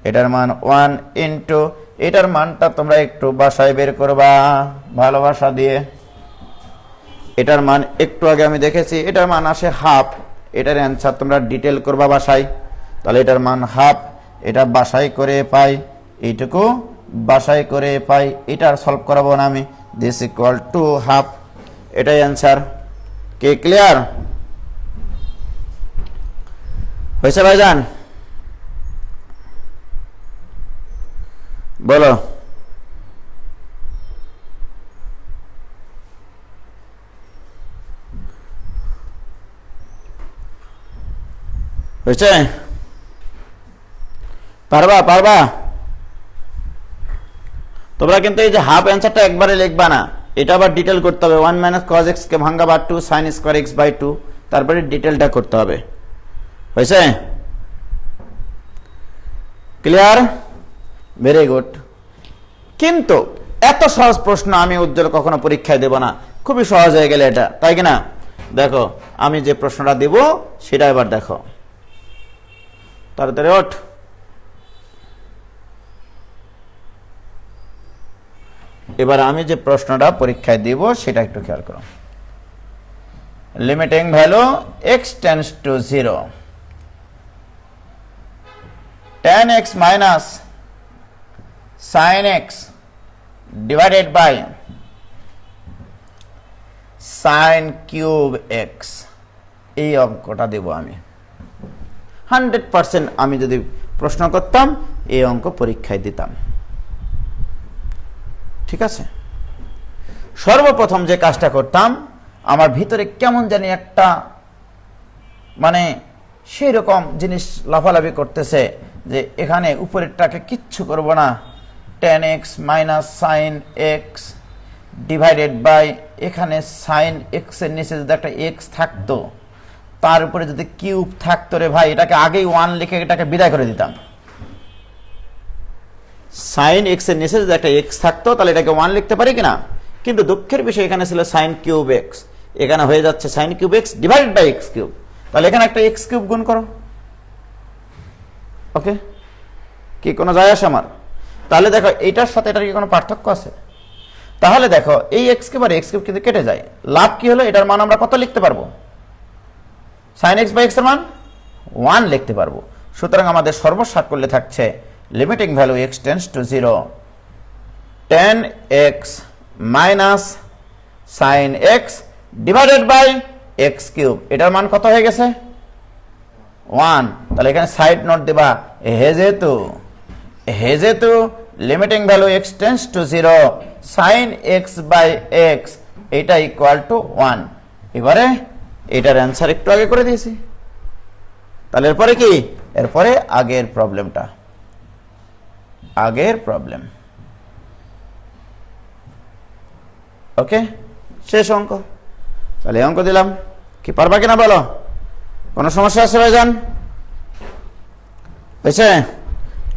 [SPEAKER 1] এটার মান 1 ইন্টু এটার মানটা তোমরা একটু বাসায় বের করবা ভালোবাসা দিয়ে। এটার মান একটু আগে আমি দেখেছি, এটার মান আসে হাফ। এটার অ্যান্সার তোমরা ডিটেল করবা বাসায়। তাহলে এটার মান হাফ, এটা বাসায় করে পাই, এইটুকু বাসায় করে পাই, এটার সলভ করাবো না আমি। দিস ইকুয়াল টু হাফ, এটাই অ্যান্সার। কে ক্লিয়ার? হয়েছে ভাইজান? বলো। হয়েছে? পারবা? তোমরা কিন্তু এই যে হাফ অ্যান্সারটা একবারে লিখবা না, এটা আবার ডিটেল করতে হবে। 1 মাইনাস cos x কে ভাঙা বা 2 sin স্কয়ার x বাই 2, তারপরে ডিটেলটা করতে হবে। হয়েছে? ক্লিয়ার? Very good. কিন্তু এত সহজ প্রশ্ন আমি উজ্জ্বল কখনো পরীক্ষায় দেব না, খুবই সহজ হয়ে গেলে এটা, তাই কিনা? দেখো আমি যে প্রশ্নটা দেব সেটা এবার দেখো, তাড়াতাড়ি ওঠ। এবার আমি যে প্রশ্নটা পরীক্ষায় দিব সেটা একটু খেয়াল করো। Limiting value x tends to 0, tan x minus sin x divided by sin cube x, এই অঙ্কটা দেব আমি। 100% আমি যদি প্রশ্ন করতাম এই অঙ্ক পরীক্ষায় দিতাম। ঠিক আছে? সর্বপ্রথম যে কাজটা করতাম, আমার ভিতরে কেমন জানি একটা মানে সেই রকম জিনিস লাফালাফি করতেছে যে এখানে উপরেরটাকে কিচ্ছু করব না, tan x minus sine x divided by, এখানে সাইন এক্স এর নিচে যদি একটা এক্স থাকতো, তার উপরে যদি কিউব থাকতো রে ভাই, এটাকে আগেই 1 লিখে এটাকে বিদায় করে দিতাম। সাইন এক্স এর নিচে যদি একটা এক্স থাকতো তাহলে এটাকে 1 লিখতে পারি কিনা, কিন্তু দুঃখের বিষয় এখানে ছিল সাইন কিউব এক্স, এখানে হয়ে যাচ্ছে sine cube x divided by x cube. তাহলে এখানে একটা এক্স কিউব গুণ করো। ওকে, কি কোনো যায় আসে আমার? তাহলে দেখো এটার সাথে এটার কি কোনো পার্থক্য আছে? তাহলে দেখো এই এক্স কিউব আর এক্স কিউব কিন্তু কেটে যায়। লাভ কি হলো? এটার মান আমরা কত লিখতে পারবো? সাইন এক্স বাই এক্স এর মান 1 লিখতে পারবো। সুতরাং আমাদের সর্বসাক করলে থাকছে limiting value x tends to 0 tan x minus sine x divided by x cube. এটার মান কত হয়ে গেছে? 1। তাহলে এখানে সাইড নোট দেবা, হেজেতু limiting value x tends to 0 sine x by x এটা ইকুয়াল টু 1। এবারে এটার অ্যান্সার একটু আগে করে দিয়েছি। তাহলে এরপরে কি? এরপরে আগের প্রবলেমটা, আগের প্রবলেম। ওকে, শেষ অঙ্ক। তাহলে অঙ্ক দিলাম, কি পারবা কিনা বলো? কোনো সমস্যা আছে ভাইজান? হয়েছে?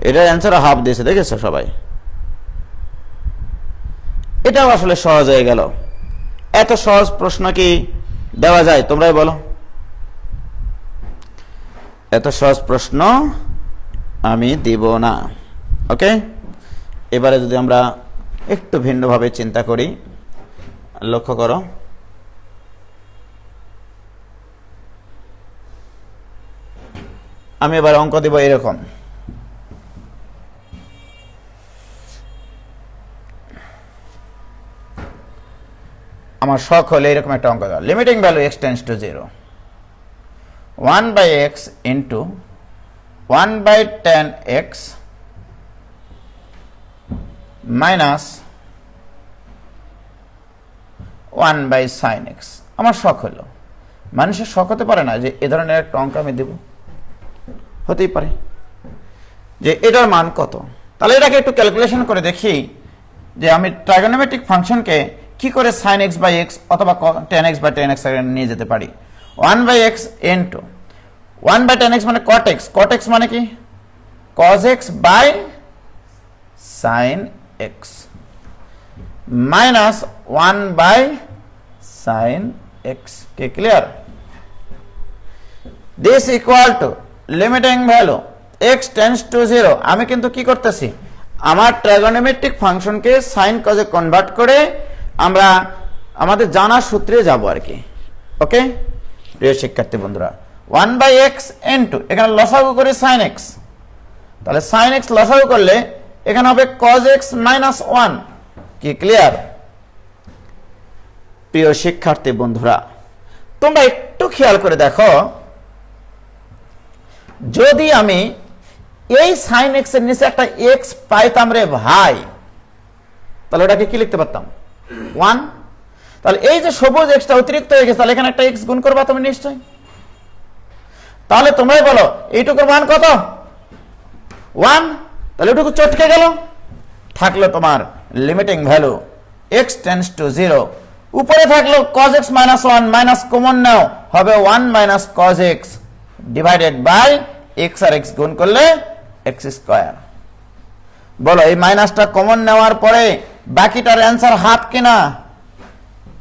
[SPEAKER 1] এটার অ্যান্সার হাফ দিয়েছে, দেখেছো সবাই? এটাও আসলে সহজ হয়ে গেল। এত সহজ প্রশ্ন কি দেওয়া যায়? তোমরাই বলো। এত সহজ প্রশ্ন আমি দিব না। ওকে, এবারে যদি আমরা একটু ভিন্নভাবে চিন্তা করি, লক্ষ্য করো, আমি এবার অঙ্ক দিব এরকম। আমার শখ হলে এরকম একটা অঙ্ক দাও, limiting value x tends to 0 1 by x into 1 by tan x minus 1 by sine x. আমার শখ হলো, মানুষের শখ হতে পারে না যে এ ধরনের একটা অঙ্ক আমি দেব? হতেই পারে যে এটার মান কত। তাহলে এটাকে একটু ক্যালকুলেশন করে দেখি যে আমি ট্রাইগোনোমেট্রিক ফাংশনকে কি করে সাইন এক্স বাই এক্স অথবা tan x by tan x নিয়ে যেতে পারি। 1 by x into 1 by tan x মানে কট এক্স, কট এক্স মানে কি? Cos x by sine x minus 1 by sine x. কে clear? This equal to limiting value x tends to 0। আমি কিন্তু কি করতেছি, আমার ট্রাইগোনোমেট্রিক ফাংশনকে সাইন কজে কনভার্ট করে আমরা আমাদের জানা সূত্রে যাব আর কি। ওকে প্রিয় শিক্ষার্থী বন্ধুরা, 1 বাই এক্স ইন্টু এখানে লসাগু করে সাইন এক্স, তাহলে সাইন এক্স লসাগু করলে এখানে হবে কজ এক্স মাইনাস 1। কি ক্লিয়ার? প্রিয় শিক্ষার্থী বন্ধুরা, তোমরা একটু খেয়াল করে দেখো, যদি আমি এই সাইন এক্স এর নিচে একটা এক্স পাইতাম রে ভাই, তাহলে ওটাকে কি লিখতে পারতাম? 1। তাহলে এই যে সবুজ এক্সটা অতিরিক্ত হয়ে গেছে, তাহলে এখানে একটা এক্স গুণ করবা তুমি নিশ্চয়। তাহলে তোমরাই বলো এইটুকুর মান কত? 1। তাহলে ওটুকু চটকে গেল, থাকলো তোমার limiting value x tends to 0। উপরে থাকলো cos x minus 1, minus common নাও, হবে 1 minus cos x divided by x আর x গুণ করলে x স্কয়ার। বলো এই মাইনাসটা কমন নেওয়ার পরে বাকিটার অ্যান্সার হাফ কিনা?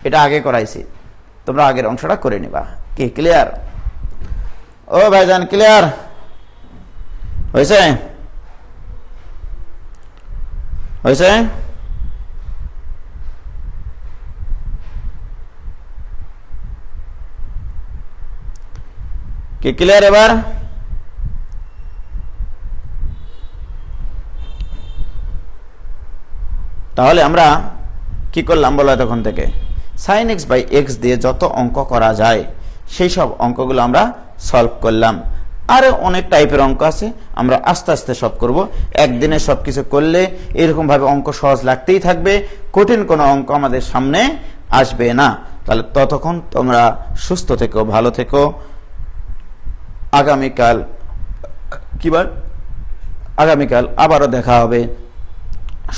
[SPEAKER 1] এটা আগে করাইছি, তোমরা আগের অংশটা করে নিবা। কি ক্লিয়ার? ও ভাইজান ক্লিয়ার হয়েছে? হয়েছে? কি ক্লিয়ার এবার? তাহলে আমরা কি করলাম বলো? তখন থেকে সাইন এক্স বাই এক্স দিয়ে যত অঙ্ক করা যায় সেই সব অঙ্কগুলো আমরা সলভ করলাম। আরও অনেক টাইপের অঙ্ক আছে, আমরা আস্তে আস্তে সব করব। একদিনে সব কিছু করলে এরকমভাবে অঙ্ক সহজ লাগতেই থাকবে, কঠিন কোনো অঙ্ক আমাদের সামনে আসবে না। তাহলে ততক্ষণ তোমরা সুস্থ থেকো, ভালো থেকো। আগামীকাল আবারও দেখা হবে।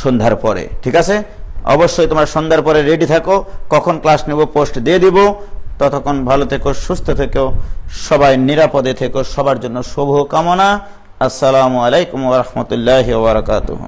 [SPEAKER 1] সন্ধ্যার পরে, ঠিক আছে? অবশ্যই তোমরা সন্ধ্যার পরে রেডি থাকো, কখন ক্লাস নেব পোস্ট দিয়ে দিব। ততক্ষণ ভালো থেকো, সুস্থ থেকো, সবাই নিরাপদে থেকো, সবার জন্য শুভ কামনা। আসসালামু আলাইকুম ওয়া রাহমাতুল্লাহি ওয়া বারাকাতুহু।